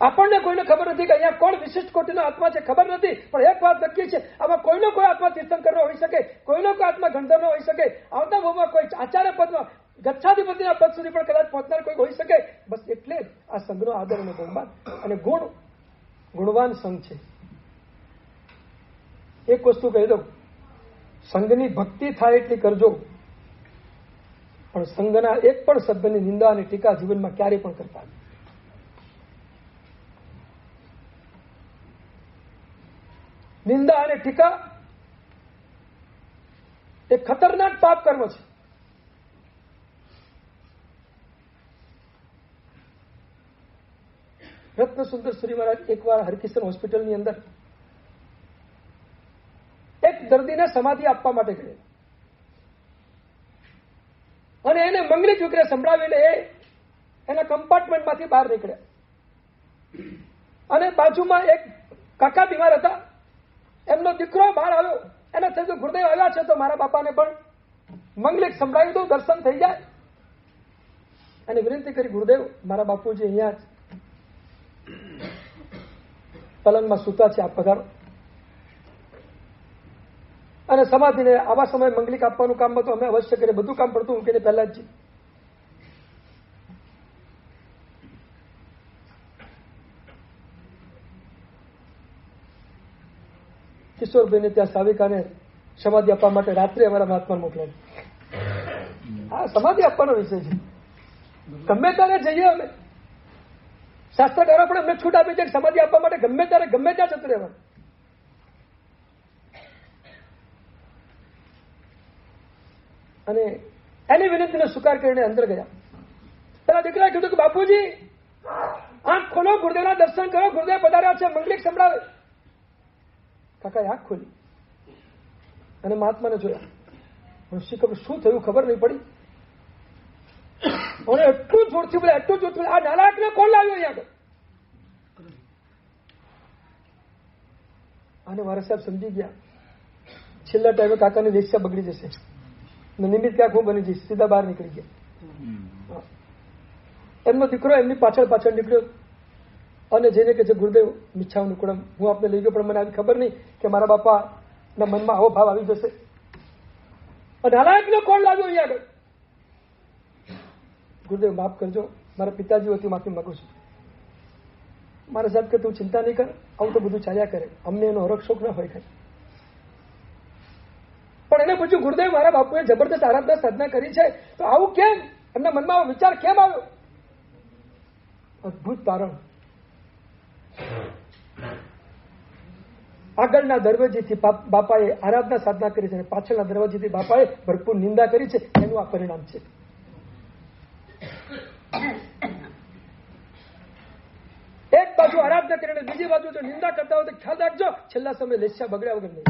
A: આપણને કોઈને ખબર નથી કે અહીંયા કોણ વિશિષ્ટ કોટીનો આત્મા છે, ખબર નથી. પણ એક વાત નક્કી છે, આમાં કોઈનો કોઈ આત્મા તીર્થંકરનો હોઈ શકે, કોઈનો કોઈ આત્મા ગંધર્વનો હોઈ શકે, આવતા ભાવમાં કોઈ આચાર્ય પદમાં ગચ્છાધિપતિના પદ સુધી પણ કદાચ પહોંચનાર કોઈ હોઈ શકે. બસ એટલે જ આ સંઘનો આદર અને બહુમાન અને ગુણવાન સંઘ છે. એક વસ્તુ કહી દઉં, સંઘની ભક્તિ થાય એટલી કરજો, પણ સંઘના એક પણ શબ્દની નિંદા અને ટીકા જીવનમાં ક્યારેય પણ કરતા નથી. નિંદા અને ટીકા એ ખતરનાક પાપ કર્મ છે. રત્નસુંદર સુરી મહારાજ એકવાર હરકિશન હોસ્પિટલની અંદર એક દર્દીને સમાધિ આપવા માટે ગયા અને એને મંગલિક વિગ્રહ સંભળાવીને એના કમ્પાર્ટમેન્ટમાંથી બહાર નીકળ્યા અને બાજુમાં એક કાકા બીમાર હતા, એમનો દીકરો બહાર આવ્યો. એને થયું ગુરુદેવ આવ્યા છે તો મારા બાપાને પણ મંગલિક સંભળાવી દઉં, દર્શન થઈ જાય. અને વિનંતી કરી, ગુરુદેવ મારા બાપુજી અહીંયા જ પલંગમાં સૂતા છે, આપ પધારો. અને સમાધિને આવા સમયે મંગલિક આપવાનું કામ હતું, અમે અવશ્ય કરીએ, બધું કામ પડતું મૂકીને પહેલા જ. કિશોરભાઈને ત્યાં સાવિકાને સમાધિ આપવા માટે રાત્રે અમારા મહાત્મા મોકલાય. આ સમાધિ આપવાનો વિષય છે. ગમે ત્યારે જઈએ અમે શાસ્ત્રકારો પણ અમને છૂટ આપી છે કે સમાધિ આપવા માટે ગમે ત્યારે ગમે ત્યાં જતું રહેવાનું. અને એની વિનંતીનો સ્વીકાર કરીને અંદર ગયા. પેલા દીકરાએ કીધું કે બાપુજી આંખ ખોલો, ગુરુદેવના દર્શન કરો, ગુરુદેવ પધાર્યા છે, મંગલિક સંભળાવે. કાકાએ આંખ ખોલી અને મહાત્માને જોયા. શું થયું ખબર નહીં પડી. અને એટલું જોરથી બોલે, એટલું જોરથી બોલે, આ નાલાયકને કોણ લાવ્યો અહીંયા આગળ? અને મારા સાહેબ સમજી ગયા છેલ્લા ટાઈમે કાકાની વેશ્યા બગડી જશે, નિમિત્ત ક્યાંક હું બની જઈશ. સીધા બહાર નીકળી ગયા. એમનો દીકરો એમની પાછળ પાછળ નીકળ્યો અને જેને કે છે ગુરુદેવ મિચ્છાવ નિકુળમ, હું આપને લઈ ગયો, પણ મને આવી ખબર નહીં કે મારા બાપાના મનમાં આવો ભાવ આવી જશે. નાલાયકને કોણ લાવ્યો અહીંયા આગળ? ગુરુદેવ માફ કરજો, મારા પિતાજી વતી માફી માંગુ છું. મારા સાહેબ કે તું ચિંતા નહીં કર, આવું તો બધું ચાલ્યા કરે, અમને એનો હરખ શોખ ના હોય કઈ. પણ એને પૂછ્યું ગુરુદેવ મારા બાપુએ જબરદસ્ત આરાધના સાધના કરી છે, તો આવું કેમ? એમના મનમાં આવો વિચાર કેમ આવ્યો? અદભુત તારણ. આગળના દરવાજેથી બાપાએ આરાધના સાધના કરી છે અને પાછળના દરવાજેથી બાપાએ ભરપૂર નિંદા કરી છે. એનું આ પરિણામ છે. એક બાજુ આરાધના કરીને બીજી બાજુ જો નિંદા કરતા હોય તો ખ્યાલ રાખજો, છેલ્લા સમય લેસ્યા બગડ્યા વગર નહીં.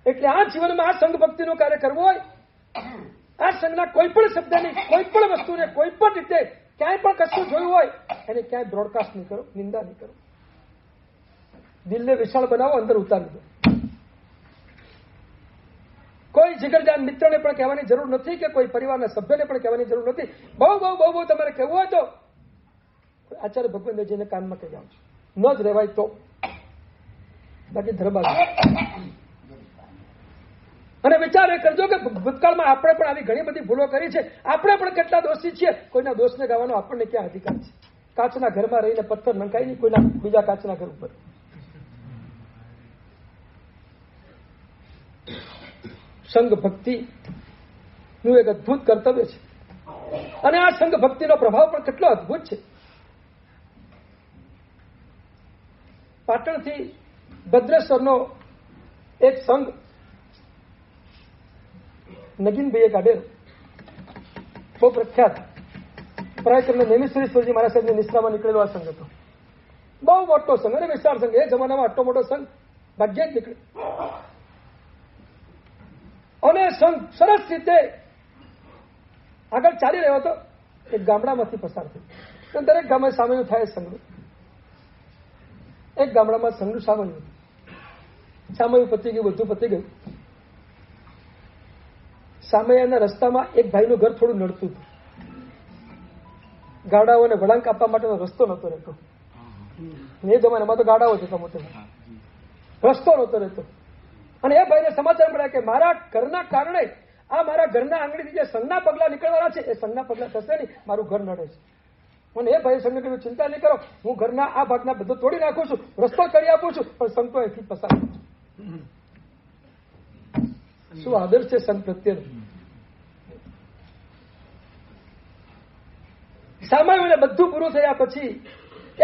A: એટલે આ જીવનમાં આ સંઘ ભક્તિનું કાર્ય કરવું હોય, આ સંઘના કોઈ પણ શબ્દની, કોઈ પણ વસ્તુને કોઈ પણ રીતે ક્યાંય પણ કશું જોયું હોય એને ક્યાંય બ્રોડકાસ્ટ નહીં કરો, નિંદા નહીં કરો. દિલને વિશાળ બનાવો, અંદર ઉતારી દો. કોઈ જીગરજાન મિત્રને પણ કહેવાની જરૂર નથી કે કોઈ પરિવારના સભ્યને પણ કહેવાની જરૂર નથી. બહુ બહુ બહુ બહુ તમારે કહેવું હોય તો આચાર્ય ભગવંતજીને કાનમાં કહી આવજો, ન જ રહેવાય તો. બાકી ધર્મ. અને વિચાર એ કરજો કે ભૂતકાળમાં આપણે પણ આવી ઘણી બધી ભૂલો કરી છે. આપણે પણ કેટલા દોષી છીએ. કોઈના દોષને ગાવાનો આપણને ક્યાં અધિકાર છે? કાચના ઘરમાં રહીને પથ્થર નંખાય નહીં કોઈના બીજા કાચના ઘર ઉપર. સંઘ ભક્તિ નું એક અદભુત કર્તવ્ય છે અને આ સંઘ ભક્તિનો પ્રભાવ પણ કેટલો અદભુત છે. પાટણથી ભદ્રેશ્વરનો એક સંઘ નગીનભાઈએ કાઢેલો, બહુ પ્રખ્યાત, પ્રાય નેમિશ્વરેશ્વરજી મહારાજ સાહેબની નિશ્રામાં નીકળેલો આ સંઘ હતો. બહુ મોટો સંઘ અને વિશાળ સંઘ. એ જમાનામાં આટલો મોટો સંઘ ભાગ્યે જ નીકળે. અને સંઘ સરસ રીતે આગળ ચાલી રહ્યો હતો. એક ગામડામાંથી પસાર થયો. દરેક ગામમાં સામેનું થાય સંઘનું. એક ગામડામાં સંઘનું સામાયું હતું. સામાયું પતી ગયું, બધું પતી ગયું. સામૈયાના રસ્તામાં એક ભાઈનું ઘર થોડું નડતું હતું. ગાડાઓને વળાંક આપવા માટેનો રસ્તો નહોતો રહેતો. એ જમાનામાં તો ગાડાઓ જ હતા મોટે. રસ્તો નહોતો રહેતો. અને એ ભાઈને સમાચાર મળ્યા કે મારા ઘરના કારણે, આ મારા ઘરના આંગળીથી જે સંઘના પગલા નીકળવાના છે એ સંઘના પગલા થશે નહીં, મારું ઘર નડે છે. અને એ ભાઈ સંઘને કહ્યું ચિંતા નહીં કરો, હું ઘરના આ ભાગના બધું તોડી નાખું છું, રસ્તો કરી આપું છું, પણ સંઘ તો અહીંથી પસાર કરું છું. શું આદર છે સંઘ પ્રત્યે. સામાન્ય બધું પૂરું થયા પછી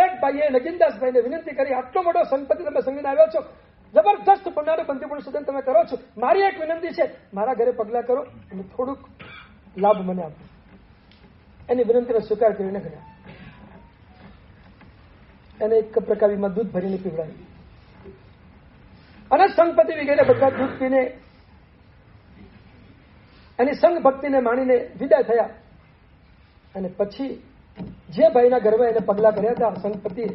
A: એક ભાઈએ નગીનદાસભાઈને વિનંતી કરી, આટલો મોટો સંપત્તિ તમે સંઘને આવ્યો છો, જબરદસ્ત પુણ્યાનું બંધીપૂર્ણ સદન તમે કરો છો, મારી એક વિનંતી છે, મારા ઘરે પગલા કરો અને થોડુંક લાભ મને આપો. એની વિનંતીનો સ્વીકાર કરીને ગયા. એને એક પ્રકારમાં દૂધ ભરીને પીવડાવ્યું અને સંઘપતિ વગેરે બધા દૂધ પીને એની સંઘ ભક્તિને માણીને વિદાય થયા. અને પછી જે ભાઈના ઘરમાં એને પગલા કર્યા હતા સંઘપતિએ,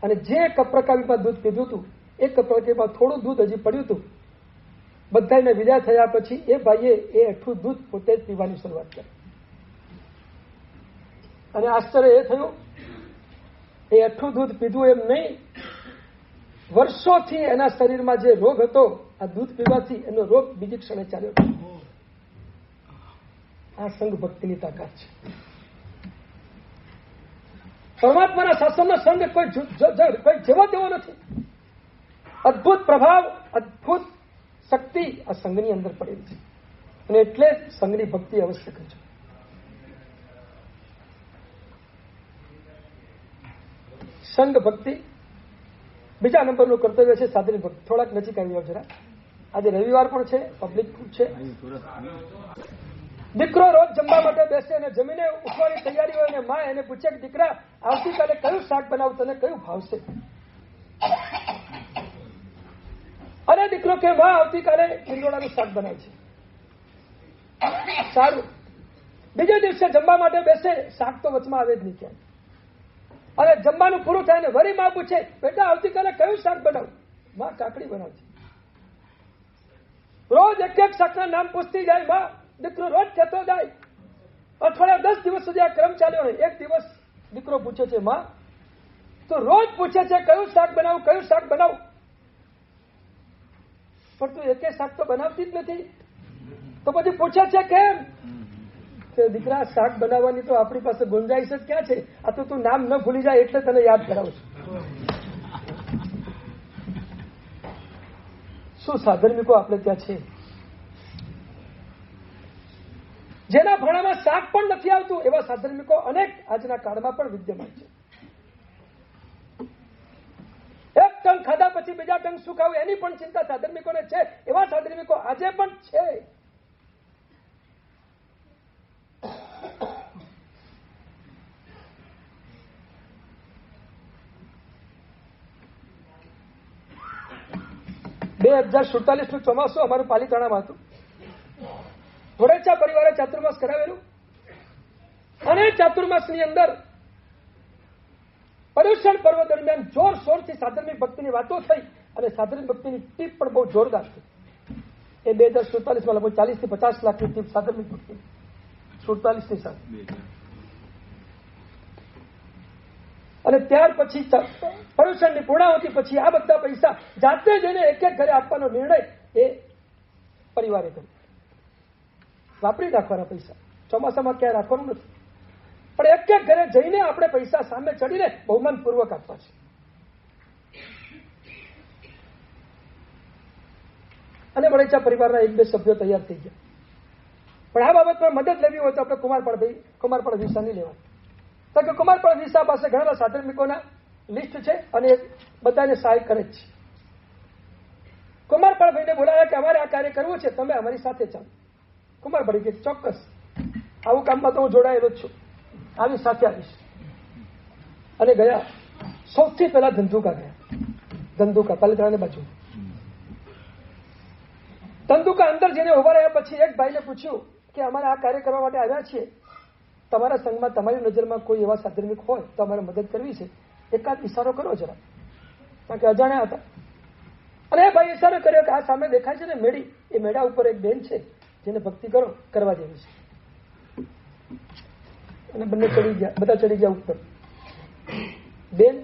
A: અને જે કપ્રકાવીમાં દૂધ પીધું હતું એ કપ્રકાવીમાં થોડું દૂધ હજી પડ્યું હતું, બધાને વિદાય થયા પછી એ ભાઈએ એ અઠું દૂધ પોતે જ પીવાની શરૂઆત કરી. અને આશ્ચર્ય એ થયું, એ અઠું દૂધ પીધું એમ નહીં, વર્ષોથી એના શરીરમાં જે રોગ હતો આ દૂધ પીવાથી એનો રોગ બીજી ક્ષણે ચાલ્યો. આ સંઘ ભક્તિની તાકાત છે. પરમાત્માના શાસનનો સંઘ કોઈ જેવો તેવો નથી. અદભુત પ્રભાવ, અદભુત શક્તિ આ સંઘની અંદર પડેલી છે. અને એટલે સંઘની ભક્તિ અવશ્ય કરજો. સંઘ ભક્તિ, બીજા નંબરનું કર્તવ્ય છે સાધની ભક્તિ. થોડાક નજીક આવી જાવ જરા. આજે રવિવાર પણ છે, પબ્લિક છે. દીકરો રોજ જમવા માટે બેસે અને જમીને ઉઠવાની તૈયારી હોય અને માં એને પૂછે કે દીકરા આવતીકાલે કયું શાક બનાવું, તને કયું ભાવશે? અને દીકરો કે માં આવતીકાલે ઈંડોળાનું શાક બનાવે છે. સારું. બીજે દિવસે જમવા માટે બેસે, શાક તો વચમાં આવે જ નહીં ક્યાં. અને જમવાનું પૂરું થાય ને વરી માં પૂછે બેટા આવતીકાલે કયું શાક બનાવું? માં કાકડી બનાવશે. રોજ એક એક શાકના નામ પૂછતી જાય માં. દીકરો રોજ કહેતો જાય. અઠવાડિયા 10 દિવસ સુધી આ ક્રમ ચાલ્યો ને એક દિવસ દીકરો પૂછે છે માં તો રોજ પૂછે છે કયું શાક બનાવું, કયું શાક બનાવું, પણ તું એકે શાક તો બનાવતી જ નથી. તો પછી પૂછે છે કેમ? કે દીકરા શાક બનાવવાની તો આપણી પાસે ગુંજાઈશ જ ક્યાં છે? આ તો તું નામ ન ભૂલી જાય એટલે તને યાદ કરાવું છું. શું સાધર્મિકો આપણે ત્યાં છે જેના ભાણામાં શાક પણ નથી આવતું? એવા સાધર્મિકો અનેક આજના કાળમાં પણ વિદ્યમાન છે. એક ટંક ખાધા પછી બીજા ટંક શું ખાવું એની પણ ચિંતા સાધર્મિકોને છે. એવા સાધર્મિકો આજે પણ છે. નું ચોમાસું અમારું પાલીતાણામાં હતું. વડેચા પરિવારે ચાતુર્માસ કરાવેલું અને ચાતુર્માસની અંદર પર્યુષણ પર્વ દરમિયાન જોરશોરથી સાધર્મિક ભક્તિની વાતો થઈ અને સાધર્મિક ભક્તિની ટીપ પણ બહુ જોરદાર થઈ. એ 2047 લગભગ 40 થી 50 લાખની ટીપ સાધર્મિક ભક્તિ 47 ની સાથે. અને ત્યાર પછી પર્યુષણની પૂર્ણાહુતિ પછી આ બધા પૈસા જાતે જઈને એક એક ઘરે આપવાનો નિર્ણય એ પરિવારે કર્યો. વાપરી નાખવાના પૈસા, ચોમાસામાં ક્યાંય રાખવાનું નથી, પણ એક એક ઘરે જઈને આપણે પૈસા સામે ચડીને બહુમાન પૂર્વક આપવા છે. અને વડેચા પરિવારના 1-2 સભ્યો તૈયાર થઈ ગયા. પણ આ બાબતમાં મદદ લેવી હોય તો આપણે કુમારપાળ વિસા નહીં લેવા. તો કે કુમારપાળ વિસા પાસે ઘણા સાધર્મિકોના લિસ્ટ છે અને બધાને સહાય કરે જ છે. કુમારપાળ ભાઈને બોલાવ્યા કે અમારે આ કાર્ય કરવું છે, તમે અમારી સાથે ચાલો. કુમારપાળી કે ચોક્કસ, આવું કામમાં તો હું જોડાયેલો જ છું, આવી સાથે આવીશ. અને ગયા. સૌથી પહેલા ધંધુકા ગયા. ધંધુકા પાલીતાણાની બાજુ. ધંધુકા અંદર જઈને ઉભા રહ્યા પછી એક ભાઈને પૂછ્યું કે અમારે આ કાર્ય કરવા માટે આવ્યા છીએ, તમારા સંઘમાં તમારી નજરમાં કોઈ એવા સાધર્મિક હોય તો અમારે મદદ કરવી છે, એકાદ ઇશારો કરો જરા. કારણ કે અજાણ્યા હતા. અને એ ભાઈ ઇશારો કર્યો કે આ સામે દેખાય છે ને મેળી, એ મેળા ઉપર એક બેન છે જેને ભક્તિ કરવા જેવી છે. અને બંને ચડી ગયા, બધા ચડી ગયા ઉપર. બેન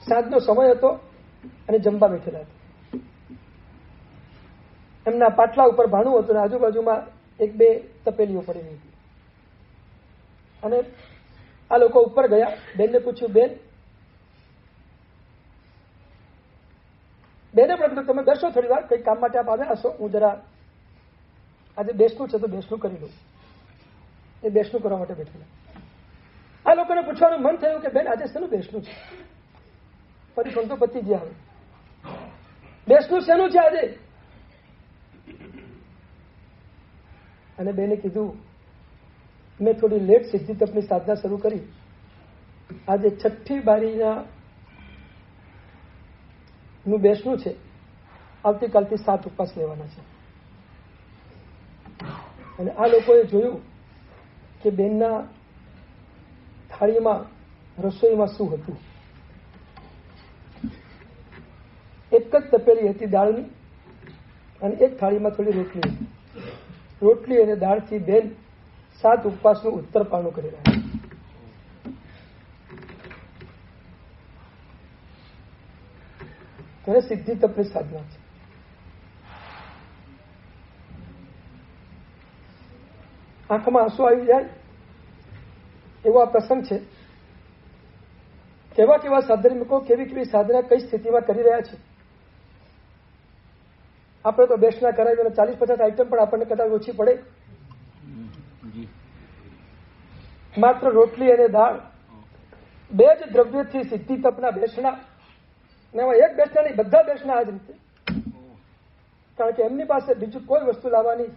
A: સાંજનો સમય હતો અને જમવા બેઠેલા હતા. એમના પાટલા ઉપર ભાણું હતું અને આજુબાજુમાં 1-2 તપેલીઓ પડી હતી. અને આ લોકો ઉપર ગયા. બેનને પૂછ્યું બેને પણ તમે બેસો થોડી વાર, કઈ કામ માટે આપ આવ્યા હશો, હું જરા આજે બેસનું છે તો બેસનું કરી લઉં. એ બેસનું કરવા માટે બેઠેલા. આ લોકોને પૂછવાનું મન થયું કે બેન આજે શેનું બેસનું છે? ફરી ફોન પતિ ગયા. હવે બેસનું શેનું છે આજે? અને બેને કીધું મેં થોડી લેટ સિદ્ધિ તપની સાધના શરૂ કરી. આજે 6ઠ્ઠી બારીના નું બેસનું છે, આવતીકાલથી 7 ઉપવાસ લેવાના છે. અને આ લોકોએ જોયું કે બેનના થાળીમાં રસોઈમાં શું હતું. એક જ તપેલી હતી દાળની અને એક થાળીમાં થોડી રોટલી હતી. રોટલી અને દાળથી બેન 7 ઉપવાસનું ઉત્તરપાણું કરી રહ્યા. ત્યારે સિદ્ધિ તપની સાધના છે. આંખમાં આંસુ આવી જાય એવો આ પ્રસંગ છે. કેવા કેવા સાધર્મિકો કેવી કેવી સાધના કઈ સ્થિતિમાં કરી રહ્યા છે. આપણે તો બેસના કરાવી અને 40-50 આઈટમ પણ આપણને કદાચ ઓછી પડે. માત્ર રોટલી અને દાળ બે જ દ્રવ્યથી સિદ્ધિ તપના બેસણા, ને એમાં એક બેસણા નહીં, બધા બેસણા આ જ રીતે. કારણ કે એમની પાસે બીજું કોઈ વસ્તુ લાવવાની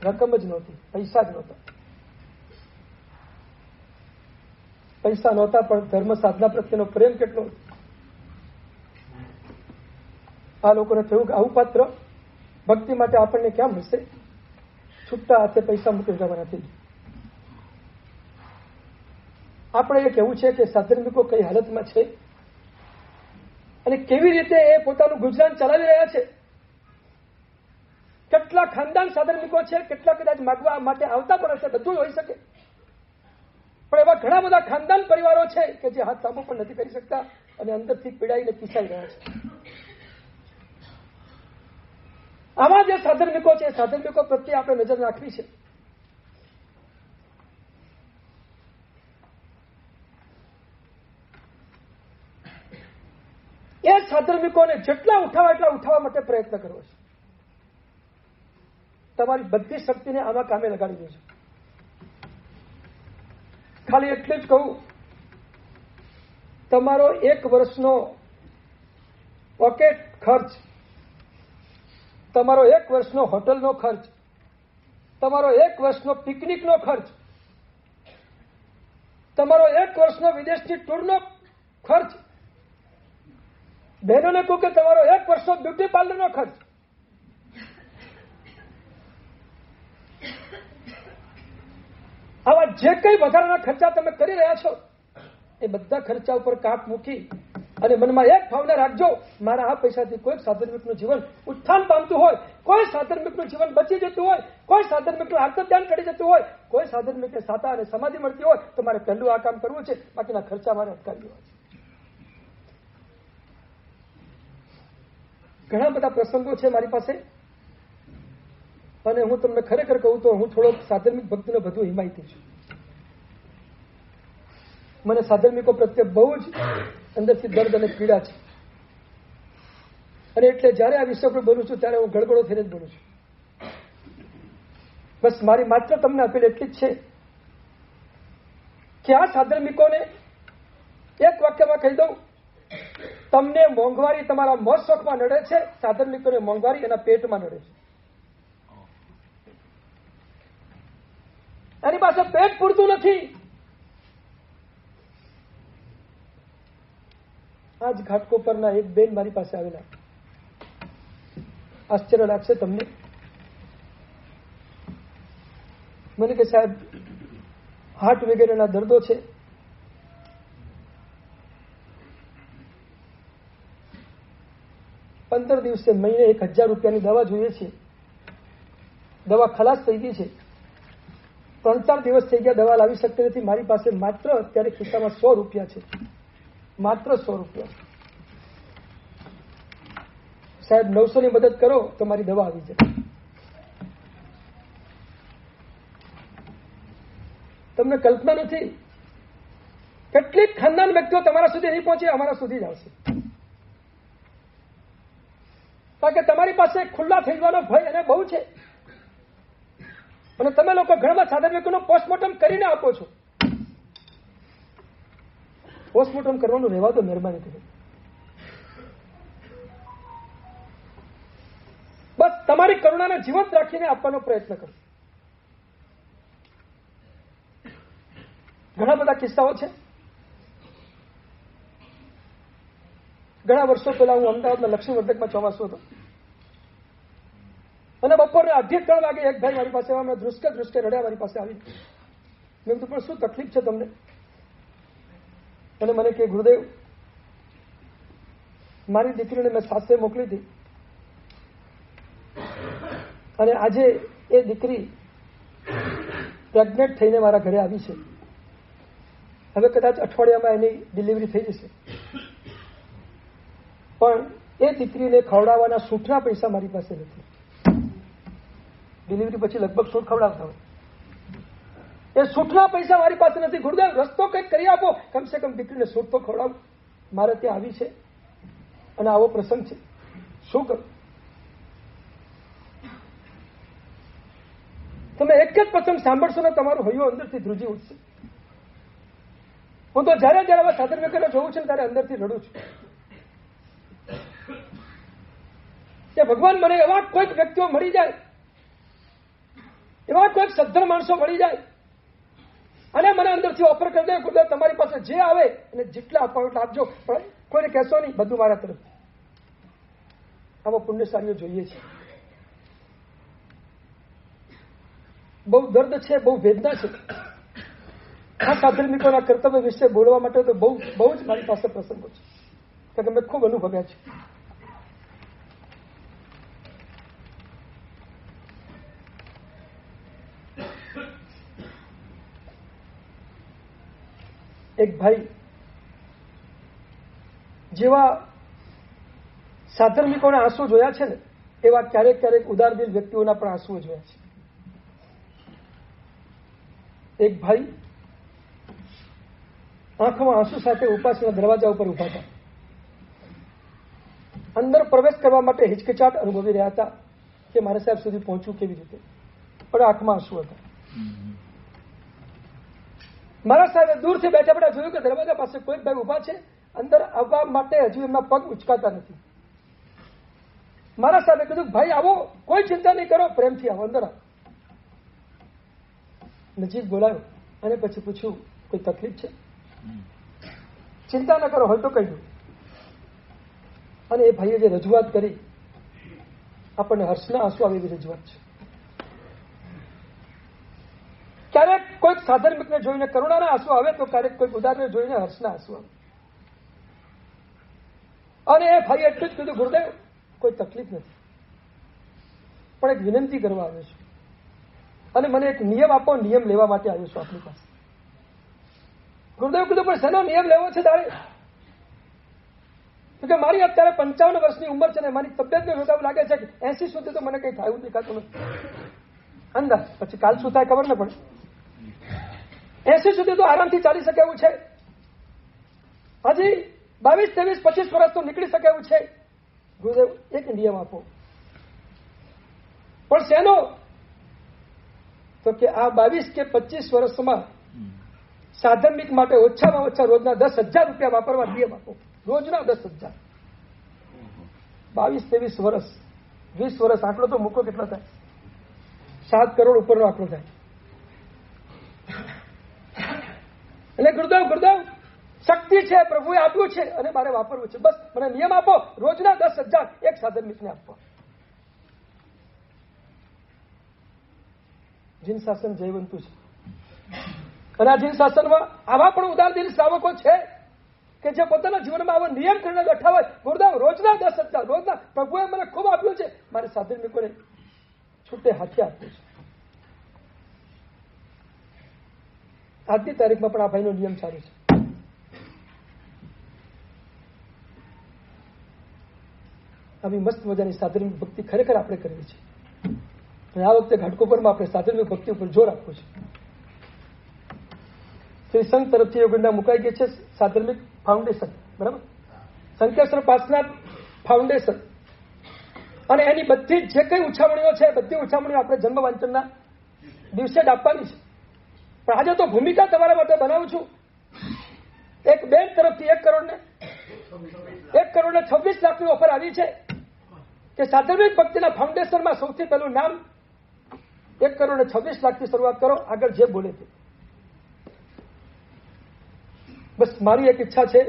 A: રકમ જ નહોતી, પૈસા જ નહોતા. પૈસા નહોતા પણ ધર્મ સાધના પ્રત્યેનો પ્રેમ કેટલો. આ લોકોને થયું કે આવું પાત્ર ભક્તિ માટે આપણને ક્યાં મળશે, છૂટા હાથે પૈસા મૂકી જવાના નથી. આપણે એ કહેવું છે કે સાધર્મિકો કઈ હાલતમાં છે અને કેવી રીતે એ પોતાનું ગુજરાન ચલાવી રહ્યા છે. કેટલા ખાનદાન સાધર્મિકો છે, કેટલા કદાચ માગવા માટે આવતા પણ હશે, બધું હોઈ શકે. પણ એવા ઘણા બધા ખાનદાન પરિવારો છે કે જે હાથ સામો પણ નથી કરી શકતા અને અંદરથી પીડાઈને પીસાઈ રહ્યા છે. આવા જે સાધર્મિકો છે, સાધર્મિકો પ્રત્યે આપણે નજર રાખવી છે. એ સાધર્મિકોને જેટલા ઉઠાવા એટલા ઉઠાવવા માટે પ્રયત્ન કરવો છે. તમારી બધી શક્તિને આમાં કામે લગાડી દેજો. ખાલી એટલું જ કહું, તમારો 1 વર્ષનો પોકેટ ખર્ચ, તમારો 1 વર્ષનો હોટલનો ખર્ચ, તમારો 1 વર્ષનો પિકનિકનો ખર્ચ, તમારો 1 વર્ષનો વિદેશની ટૂરનો ખર્ચ, બહેનોને કહું કે તમારો 1 વર્ષનો બ્યુટી પાર્લરનો ખર્ચ, આવા જે કઈ વધારાના ખર્ચા તમે કરી રહ્યા છો એ બધા ખર્ચા ઉપર કાપ મૂકી અને મનમાં એક ભાવના રાખજો, મારા આ પૈસાથી કોઈ સાધર્મિકનું જીવન ઉત્થાન પામતું હોય, કોઈ સાધર્મિકનું જીવન બચી જતું હોય, કોઈ સાધર્મિકનું આત્મધ્યાન કરી જતું હોય, કોઈ સાધર્મિકને સાતા અને સમાધિ મળતી હોય, તો મારે પહેલું આ કામ કરવું છે, બાકીના ખર્ચા મારે અટકાવી દેવા છે. ઘણા બધા પ્રસંગો છે મારી પાસે અને હું તમને ખરેખર કહું તો હું થોડો સાધર્મિક ભક્તિનો વધુ હિમાયતી છું. મને સાધર્મિકો પ્રત્યે બહુ જ અંદરથી દર્દ અને પીડા છે અને એટલે જયારે આ વિષય પર બોલું છું ત્યારે હું ગડગડો થઈને જ બોલું છું. બસ મારી માત્ર તમને અપીલ એટલી જ છે કે આ સાધર્મિકોને એક વાક્યમાં કહી દઉં, તમને મોંઘવારી તમારા મોજ શોખમાં નડે છે, સાધર્મિકોને મોંઘવારી એના પેટમાં નડે છે. એની પાસે પેટ પૂરતું નથી. આજ ઘાટકોપરના એક બેન મારી પાસે આવેલા, આશ્ચર્ય લાગશે તમને. મને કે સાહેબ હાર્ટ વગેરેના દર્દો છે, પંદર દિવસે મહિને 1000 રૂપિયાની દવા જોઈએ છે. દવા ખલાસ થઈ ગઈ છે, 3-4 દિવસ થઈ ગયા, દવા લાવી શકતી નથી. મારી પાસે માત્ર અત્યારે ખિસ્સામાં 100 રૂપિયા છે, માત્ર 100 રૂપિયા. સાહેબ 900 ની મદદ કરો તો મારી દવા આવી જાય. તમને કલ્પના નથી કેટલીક ખાનદાન વ્યક્તિઓ તમારા સુધી નહીં પહોંચે, અમારા સુધી જ આવશે. કારણ કે તમારી પાસે ખુલ્લા થઈ જવાનો ભય એને બહુ છે અને તમે લોકો ઘણા સાધર્મિકોનું પોસ્ટમોર્ટમ કરીને આપો છો. પોસ્ટમોર્ટમ કરવાનું રહેવા દો, મહેરબાની કરી. બસ તમારી કરુણાને જીવંત રાખીને આપવાનો પ્રયત્ન કરો. ઘણા બધા કિસ્સાઓ છે. ઘણા વર્ષો પહેલા હું અમદાવાદના લક્ષ્મીવર્ધકમાં ચોમાસું હતો અને બપોરે 2:30 વાગે એક ભાઈ મારી પાસે આવ્યા, ધ્રુસકે રડ્યા મારી પાસે આવી. મેં કીધું પણ શું તકલીફ છે તમને? અને મને કે ગુરુદેવ, મારી દીકરીને મેં સાસરે મોકલી હતી અને આજે એ દીકરી પ્રેગ્નેન્ટ થઈને મારા ઘરે આવી છે. હવે કદાચ અઠવાડિયામાં એની ડિલિવરી થઈ જશે, પણ એ દીકરીને ખવડાવવાના સૂટના પૈસા મારી પાસે નથી. ડિલિવરી પછી લગભગ સૂટ ખવડાવતા હોય, એ સૂટના પૈસા મારી પાસે નથી. ગુરુદેવ રસ્તો કંઈક કરી આપો, કમસે કમ દીકરીને સૂટ તો ખવડાવો. મારે ત્યાં આવી છે અને આવો પ્રસંગ છે, શું કરું? તમે એક જ પ્રસંગ સાંભળશો ને તમારું હૈયું અંદરથી ધ્રુજી ઉઠશે. હું તો જયારે જયારે સાધન વિકરે જોઉં છું ત્યારે અંદરથી રડું છું કે ભગવાન મને એવા કોઈક વ્યક્તિઓ મળી જાય, એવા કોઈક સદ્ધર માણસો મળી જાય અને મને અંદરથી ઓફર કરી દે, ગુરુદેવ તમારી પાસે જે આવે અને જેટલા આપવા એટલા આપજો, પણ કોઈને કહેશો નહીં, બધું મારા તરફ. આવા પુણ્યશાળીઓ જોઈએ છે. બહુ દર્દ છે, બહુ વેદના છે. આ સાધર્મિકોના કર્તવ્ય વિશે બોલવા માટે તો બહુ બહુ જ મારી પાસે પ્રસંગો છે, કારણ કે મેં ખૂબ અનુભવ્યા છે. એક ભાઈ જેવા સાધર્મિકોના આંસુ જોયા છે ને, એવા ક્યારેક ક્યારેક ઉદારદિલ વ્યક્તિઓના પણ આંસુઓ જોયા છે. એક ભાઈ આંખમાં આંસુ સાથે ઉપાસના દરવાજા ઉપર ઉભા હતા. અંદર પ્રવેશ કરવા માટે હિચકિચાટ અનુભવી રહ્યા હતા કે મારા સાહેબ સુધી પહોંચવું કેવી રીતે, પણ આંખમાં આંસુ હતા. મારા સાહેબે દૂરથી બેઠા બેઠા જોયું કે દરવાજા પાસે કોઈ ભાઈ ઉભા છે, અંદર આવવા માટે હજુ એમના પગ ઉચકાતા નથી. મારા સાહેબે કીધું, ભાઈ આવો, કોઈ ચિંતા નહીં કરો, પ્રેમથી આવો, અંદર આવો. નજીક બોલાયો અને પછી પૂછ્યું, કોઈ તકલીફ છે? ચિંતા ન કરો, હોય તો કહી દો. અને એ ભાઈએ જે રજૂઆત કરી, આપણને હર્ષના આંસુ આવે એવી રજૂઆત છે. ક્યારેક કોઈક સાધર્મિકને જોઈને કરુણાના આંસુ આવે તો ક્યારેક કોઈક ઉદારને જોઈને હર્ષના આંસુ આવે. અને એ ભાઈ એટલું જ કીધું, ગુરુદેવ કોઈ તકલીફ નથી, પણ એક વિનંતી કરવા આવ્યો છું અને મને એક નિયમ આપો, નિયમ લેવા માટે આવ્યો છું આપની પાસે. ગુરુદેવ કીધું, પણ શેનો નિયમ લેવો છે તારે? કે મારી અત્યારે 55 વર્ષની ઉંમર છે ને મારી તબિયતને જોતા એવું લાગે છે કે 80 સુધી તો મને કઈ થયું દેખાતું નથી. અંદાજ, પછી કાલ શું થાય ખબર ન પડે. 80 સુધી તો આરામથી ચાલી શકે એવું છે. હજી 22, 23, 25 વર્ષ તો નીકળી શકે એવું છે. ગુરુદેવ એક નિયમ આપો. પણ શેનો? તો કે આ 22 કે 25 વર્ષમાં સાધર્મિક માટે ઓછામાં ઓછા રોજના 10,000 રૂપિયા વાપરવા નિયમ આપો. રોજના 10,000. 22, 23 વર્ષ, 20 વર્ષ, આંકડો તો મૂકો કેટલો થાય? 7 કરોડ ઉપરનો આંકડો થાય. એટલે ગુરુદેવ, ગુરુદેવ શક્તિ છે, પ્રભુએ આપ્યું છે અને મારે વાપરવું છે. બસ મને નિયમ આપો, રોજના 10,000 એક સાધર્મિકને આપવા. જીન શાસન જયવંતુ છે. અને આ જીન શાસનમાં આવા પણ ઉદારદિલ શ્રાવકો છે કે જે પોતાના જીવનમાં આવો નિયમ કરીને બેઠા હોય, ગુરુદેવ રોજના 10,000, રોજના પ્રભુએ મને ખૂબ આપ્યું છે, મારે સાધર્મિકોને છૂટે હાથે આપ્યું છે. આજની તારીખમાં પણ આ ભાઈનો નિયમ ચાલુ છે. આવી મસ્ત મજાની સાધર્મિક ભક્તિ ખરેખર આપણે કરવી છે. અને આ વખતે ઘાટકોપરમાં આપણે સાધર્મિક ભક્તિ ઉપર જોર આપવું છે. શ્રી સંઘ તરફથી યોગંડા મુકાઈ ગઈ છે સાધર્મિક ફાઉન્ડેશન, બરાબર, શંકેશ્વર પાસનાથ ફાઉન્ડેશન. અને એની બધી જે કઈ ઉછામણીઓ છે, બધી ઉછામણીઓ આપણે જન્મ વાંચનના દિવસે જ આપવાની છે. પણ આજે તો ભૂમિકા તમારા માટે બનાવું છું. એક બેંક તરફથી 1 કરોડ ને 26 લાખની ઓફર આવી છે કે સાધર્મિક ભક્તિના ફાઉન્ડેશનમાં સૌથી પહેલું નામ 1 કરોડ ને 26 લાખથી શરૂઆત કરો, આગળ જે બોલે તે. બસ મારી એક ઈચ્છા છે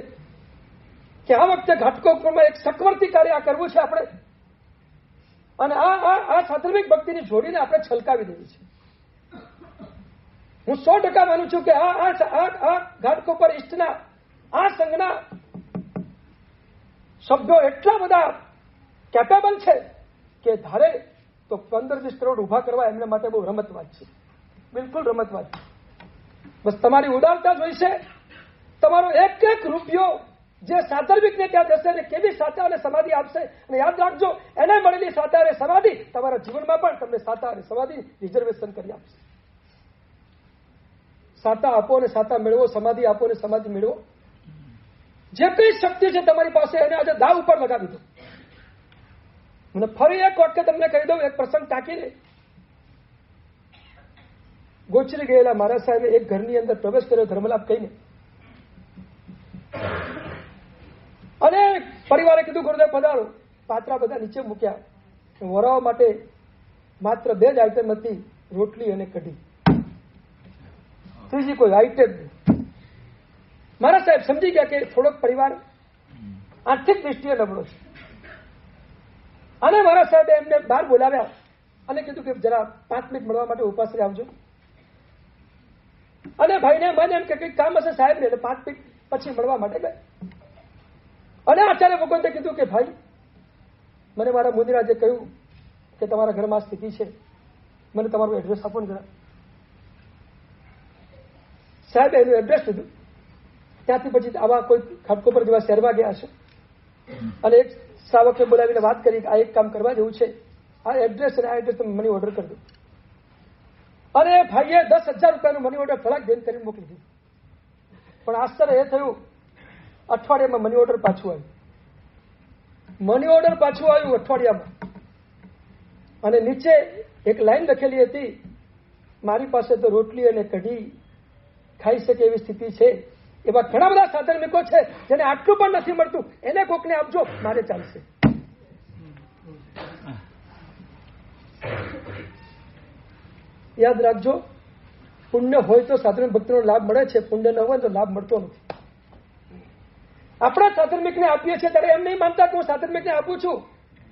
A: કે આ વખતે ઘાટકોપરમાં એક સકવર્તી કાર્ય આ કરવું છે આપણે. અને આ સાધર્મિક ભક્તિની જોડીને આપણે છલકાવી દેવી છે. હું 100% માનું છું કે આ ઘાટકોપર ઈષ્ટના, આ સંઘના સભ્યો એટલા બધા કેપેબલ છે કે ધારે તો 15-20 કરોડ ઉભા કરવા એમના માટે બહુ રમત વાત છે. બિલકુલ રમત વાત. બસ તમારી ઉદારતા જોઈશે. તમારો એક એક રૂપિયો જે સાધર્મિકને ત્યાં જશે અને કેવી સાતા અને સમાધિ આપશે. અને યાદ રાખજો, એને મળેલી સાતા અને સમાધિ તમારા જીવનમાં પણ તમને સાતા અને સમાધિ રિઝર્વેશન કરી આપશે. સાતા આપો અને સાતા મેળવો, સમાધિ આપો અને સમાધિ મેળવો. જે કઈ શક્તિ છે તમારી પાસે એને આજે દાવ ઉપર લગાવી દો. મને ફરી એક વખત તમને કહી દઉં, એક પ્રસંગ ટાંકીને. ગોચરી ગયેલા મારા સાહેબે એક ઘરની અંદર પ્રવેશ કર્યો ધર્મલાભ કહીને. અને પરિવારે કીધું ગુરુદેવ પધારો. પાત્રા બધા નીચે મૂક્યા. વરાવા માટે માત્ર 2 જ આઈટમ હતી, રોટલી અને કઢી. ત્રીજી કોઈ આઈટમ નહીં. મારા સાહેબ સમજી ગયા કે થોડોક પરિવાર આર્થિક દ્રષ્ટિએ નબળો છે. અને મારા સાહેબે એમને બહાર બોલાવ્યા અને કીધું કે જરા 5 મિનિટ મળવા માટે ઉપાસ આવજો. અને ભાઈને મને એમ કે કંઈક કામ હશે સાહેબ ને, એટલે 5 મિનિટ પછી મળવા માટે ગયા. અને આચાર્ય ભગવંતે કીધું કે ભાઈ, મને મારા મુનિરાજે કહ્યું કે તમારા ઘરમાં સ્થિતિ છે, મને તમારું એડ્રેસ આપો ને જરા. સાહેબે એનું એડ્રેસ લીધું. ત્યાંથી પછી આવા કોઈ ઘાટકોપર જેવા શહેરમાં ગયા છે અને એક શ્રાવકને બોલાવીને વાત કરી કે આ એક કામ કરવા જેવું છે, આ એડ્રેસ અને આ એડ્રેસ તમે મની ઓર્ડર કરી દો. અને ભાઈએ 10,000 રૂપિયાનું મની ઓર્ડર ફળાક દેન કરીને મોકલી દીધું. પણ આશ્ચર્ય એ થયું, અઠવાડિયામાં મની ઓર્ડર પાછું આવ્યું. મની ઓર્ડર પાછું આવ્યું અઠવાડિયામાં. અને નીચે એક લાઈન લખેલી હતી, મારી પાસે તો રોટલી અને કઢી ખાઈ શકે એવી સ્થિતિ છે. એવા ઘણા બધા સાધર્મિકો છે જેને આટલું પણ નથી મળતું, એને કોકને આપજો, મારે ચાલશે. યાદ રાખજો, પુણ્ય હોય તો સાધર્મિક ભક્તિનો લાભ મળે છે, પુણ્ય ન હોય તો લાભ મળતો નથી. આપણા સાધર્મિકને આપીએ છીએ ત્યારે એમ નહીં માનતા કે હું સાધર્મિકને આપું છું,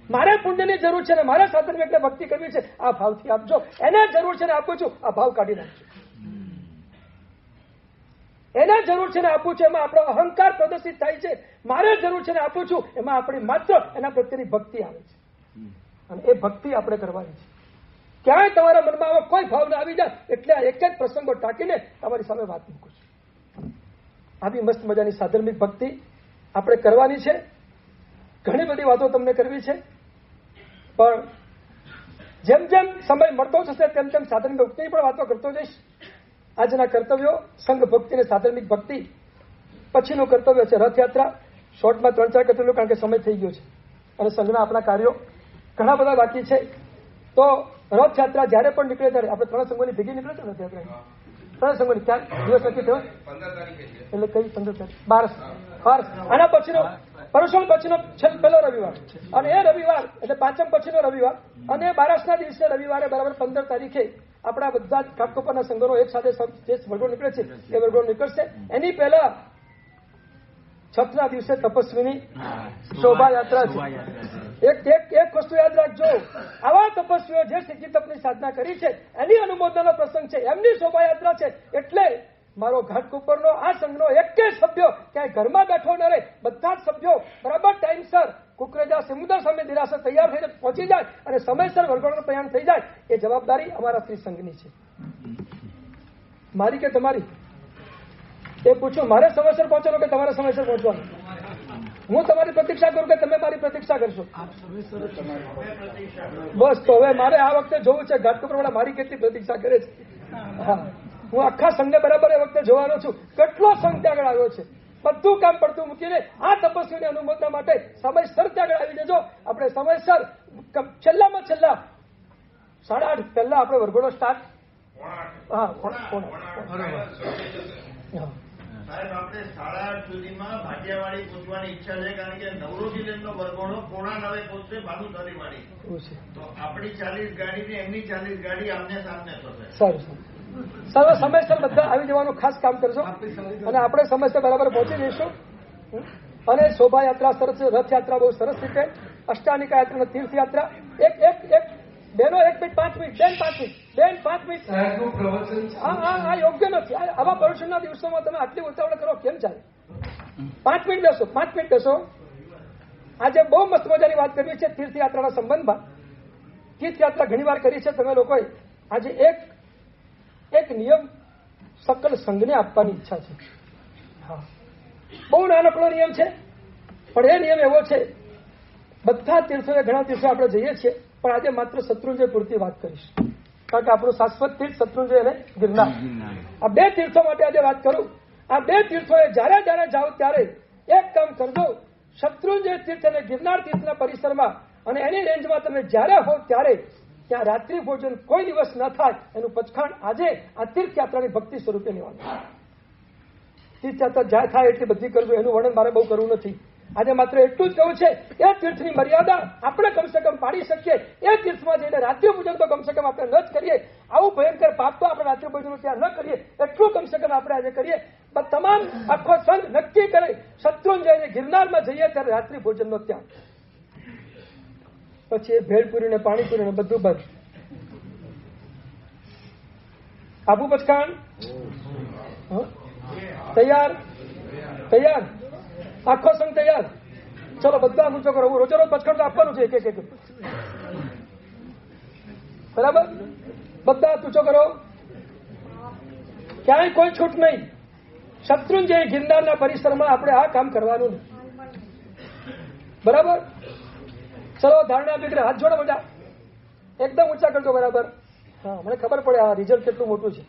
A: મારે પુણ્યની જરૂર છે ને મારે સાધર્મિકને ભક્તિ કરવી છે, આ ભાવથી આપજો. એને જરૂર છે ને આપું છું, આ ભાવ કાઢી નાખજો. એને જરૂર છે ને આપું છું, એમાં આપણો અહંકાર પ્રદર્શિત થાય છે. મારે જરૂર છે ને આપું છું, એમાં આપણી માત્ર એના પ્રત્યેની ભક્તિ આવે છે. અને એ ભક્તિ આપણે કરવાની છે. ક્યાંય તમારા મનમાં આવો કોઈ ભાવ ના આવી જાય એટલે આ એક જ પ્રસંગો ટાંકીને તમારી સામે વાત મૂકું છું. આવી મસ્ત મજાની સાધર્મિક ભક્તિ આપણે કરવાની છે. ઘણી બધી વાતો તમને કરવી છે, પણ જેમ જેમ સમય મળતો જશે તેમ તેમ સાધર્મિક ભક્તિની પણ વાતો કરતો જઈશ. આજના કર્તવ્યો સંઘ ભક્તિ અને સાધર્મિક ભક્તિ. પછીનું કર્તવ્ય છે રથયાત્રા. શોર્ટમાં 3-4 કર્તવ્યો, કારણ કે સમય થઈ ગયો છે અને સંઘના આપણા કાર્યો ઘણા બધા બાકી છે. તો રથયાત્રા જયારે પણ નીકળે ત્યારે આપણે 3 સંઘોની ભેગી નીકળે છે રથયાત્રા. 3 સંઘોની ક્યાં દિવસ નક્કી થયો? 15 તારીખે. એટલે કઈ 15 તારીખ? 12. આના પછીનો પરુષણ પછીનો પહેલો રવિવાર, અને એ રવિવાર એટલે 5મ પછીનો રવિવાર, અને 12ના દિવસે રવિવારે બરાબર 15 તારીખે આપણા બધા જ ઘાટકોપરના સંઘોનો એક સાથે જે વરઘોડો નીકળે છે એ વરઘોડો નીકળશે. એની પહેલા છઠના દિવસે તપસ્વીની શોભાયાત્રા છે. એક વસ્તુ યાદ રાખજો, આવા તપસ્વીઓ જે સિદ્ધિ તપની સાધના કરી છે એની અનુમોદનનો પ્રસંગ છે, એમની શોભાયાત્રા છે. એટલે મારો ઘાટકોપરનો આ સંઘનો એક સભ્યો ક્યાંય ઘરમાં બેઠો ન રહે, બધા જ સભ્યો બરાબર ટાઈમસર કુકરેજા સમુદ્ર સામે દિરાસર તૈયાર થઈને પહોંચી જાય અને સમયસર વરઘોડાનું પ્રયાણ થઈ જાય. એ જવાબદારી અમારા શ્રી સંઘની છે. મારી કે તમારી? એ પૂછું, મારે સમયસર પહોંચવાનું કે તમારે સમયસર પહોંચવાનું? હું તમારી પ્રતીક્ષા કરું કે તમે મારી પ્રતીક્ષા કરશો? બસ, તો હવે મારે આ વખતે જોવું છે ઘાટકોપર વાળા મારી કેટલી પ્રતીક્ષા કરે છે. હા, હું આખા સંઘને બરાબર એ વખતે જોવાનો છું, કેટલો સંઘ ત્યાં આગળ આવ્યો છે. બધું કામ પડતું મૂકીને આ તપસ્વીની અનુમોદના માટે સમયસર ત્યાં આગળ આવી જજો. આપણે સમયસર છેલ્લામાં છેલ્લા 8:30 પહેલા આપણે વરઘોડો સ્ટાર્ટ. હા,
B: સાહેબ આપણે 8:30 સુધીમાં ભાટિયાવાડી પહોંચવાની ઈચ્છા છે, કારણ કે નવરોજીનો વરઘોડો 8:45 પહોંચશે ભાનુશાલીવાડી. તો આપણી 40 ગાડી ને એમની 40 ગાડી આમને સામને થશે.
A: સારું સારું, સમયસર બધા આવી જવાનું ખાસ કામ કરજો અને આપણે સમયસર બરાબર પહોંચી જઈશું. અને શોભાયાત્રા સરસ, રથયાત્રા બહુ સરસ રીતે, અષ્ટાનિકા યાત્રા, તીર્થયાત્રા. એક બેનો 1 મિનિટ 5 મિનિટ, બેન 5 મિનિટ. આ યોગ્ય નથી. આવા પર્યુષણના દિવસોમાં તમે આટલી ઉતાવળ કરો કેમ ચાલે? 5 મિનિટ બેસો, 5 મિનિટ બેસો. આજે બહુ મસ્ત મજાની વાત કરવી છે તીર્થયાત્રાના સંબંધમાં. તીર્થયાત્રા ઘણી વાર કરી છે તમે લોકોએ. આજે એક નિયમ સકલ સંઘને આપવાની ઈચ્છા છે. હા, બહુ નાનકડો નિયમ છે, પણ એ નિયમ એવો છે, બધા તીર્થોએ ઘણા તીર્થો આપણે જઈએ છીએ, પણ આજે માત્ર શત્રુંજય પૂરતી વાત કરીશ, કારણ કે આપણું શાશ્વત તીર્થ શત્રુંજય અને ગિરનાર. આ 2 તીર્થો માટે આજે વાત કરું. આ 2 તીર્થોએ જ્યારે જાઓ ત્યારે એક કામ કરજો, શત્રુંજય તીર્થ અને ગિરનાર તીર્થના પરિસરમાં અને એની રેન્જમાં તમે જ્યારે હો ત્યારે ત્યાં રાત્રિ ભોજન કોઈ દિવસ ન થાય એનું પચખાણ આજે આ તીર્થયાત્રાની ભક્તિ સ્વરૂપે લેવાનું. તીર્થયાત્રા જ્યાં થાય એટલી બધી કરજો, એનું વર્ણન મારે બહુ કરવું નથી. આજે માત્ર એટલું જ કહું છે, એ તીર્થની મર્યાદા આપણે કમસે કમ પાડી શકીએ. એ તીર્થમાં જઈને રાત્રિ પૂજન તો કમસે કમ આપણે ન જ કરીએ. આવું ભયંકર પાપ તો આપણે રાત્રિ પૂજન ત્યાં ન કરીએ. એટલું કમસે કમ આપણે આજે કરીએ. તમામ આખો સંઘ નક્કી કરે શત્રુંજય ગિરનારમાં જઈએ ત્યારે રાત્રિ ભોજનનો ત્યાગ. પછી એ ભેળપુરી ને પાણીપુરી ને બધું બંધ. આબુ પચકાણ તૈયાર તૈયાર, આખો સંઘ તૈયાર. ચલો બધા ઊંચો કરો. રોજે રોજ પચકાણ તો આપવાનું છે એક એક. બરાબર, બધા ઊંચો કરો. ક્યાંય કોઈ છૂટ નહીં. શત્રુંજય ગિરનારના પરિસરમાં આપણે આ કામ કરવાનું નહીં. બરાબર, ચલો ધારણા દીકરે હાથ જોડો બધા, એકદમ ઊંચા કરજો. બરાબર, હા મને ખબર પડે આ રિઝલ્ટ કેટલું મોટું છે.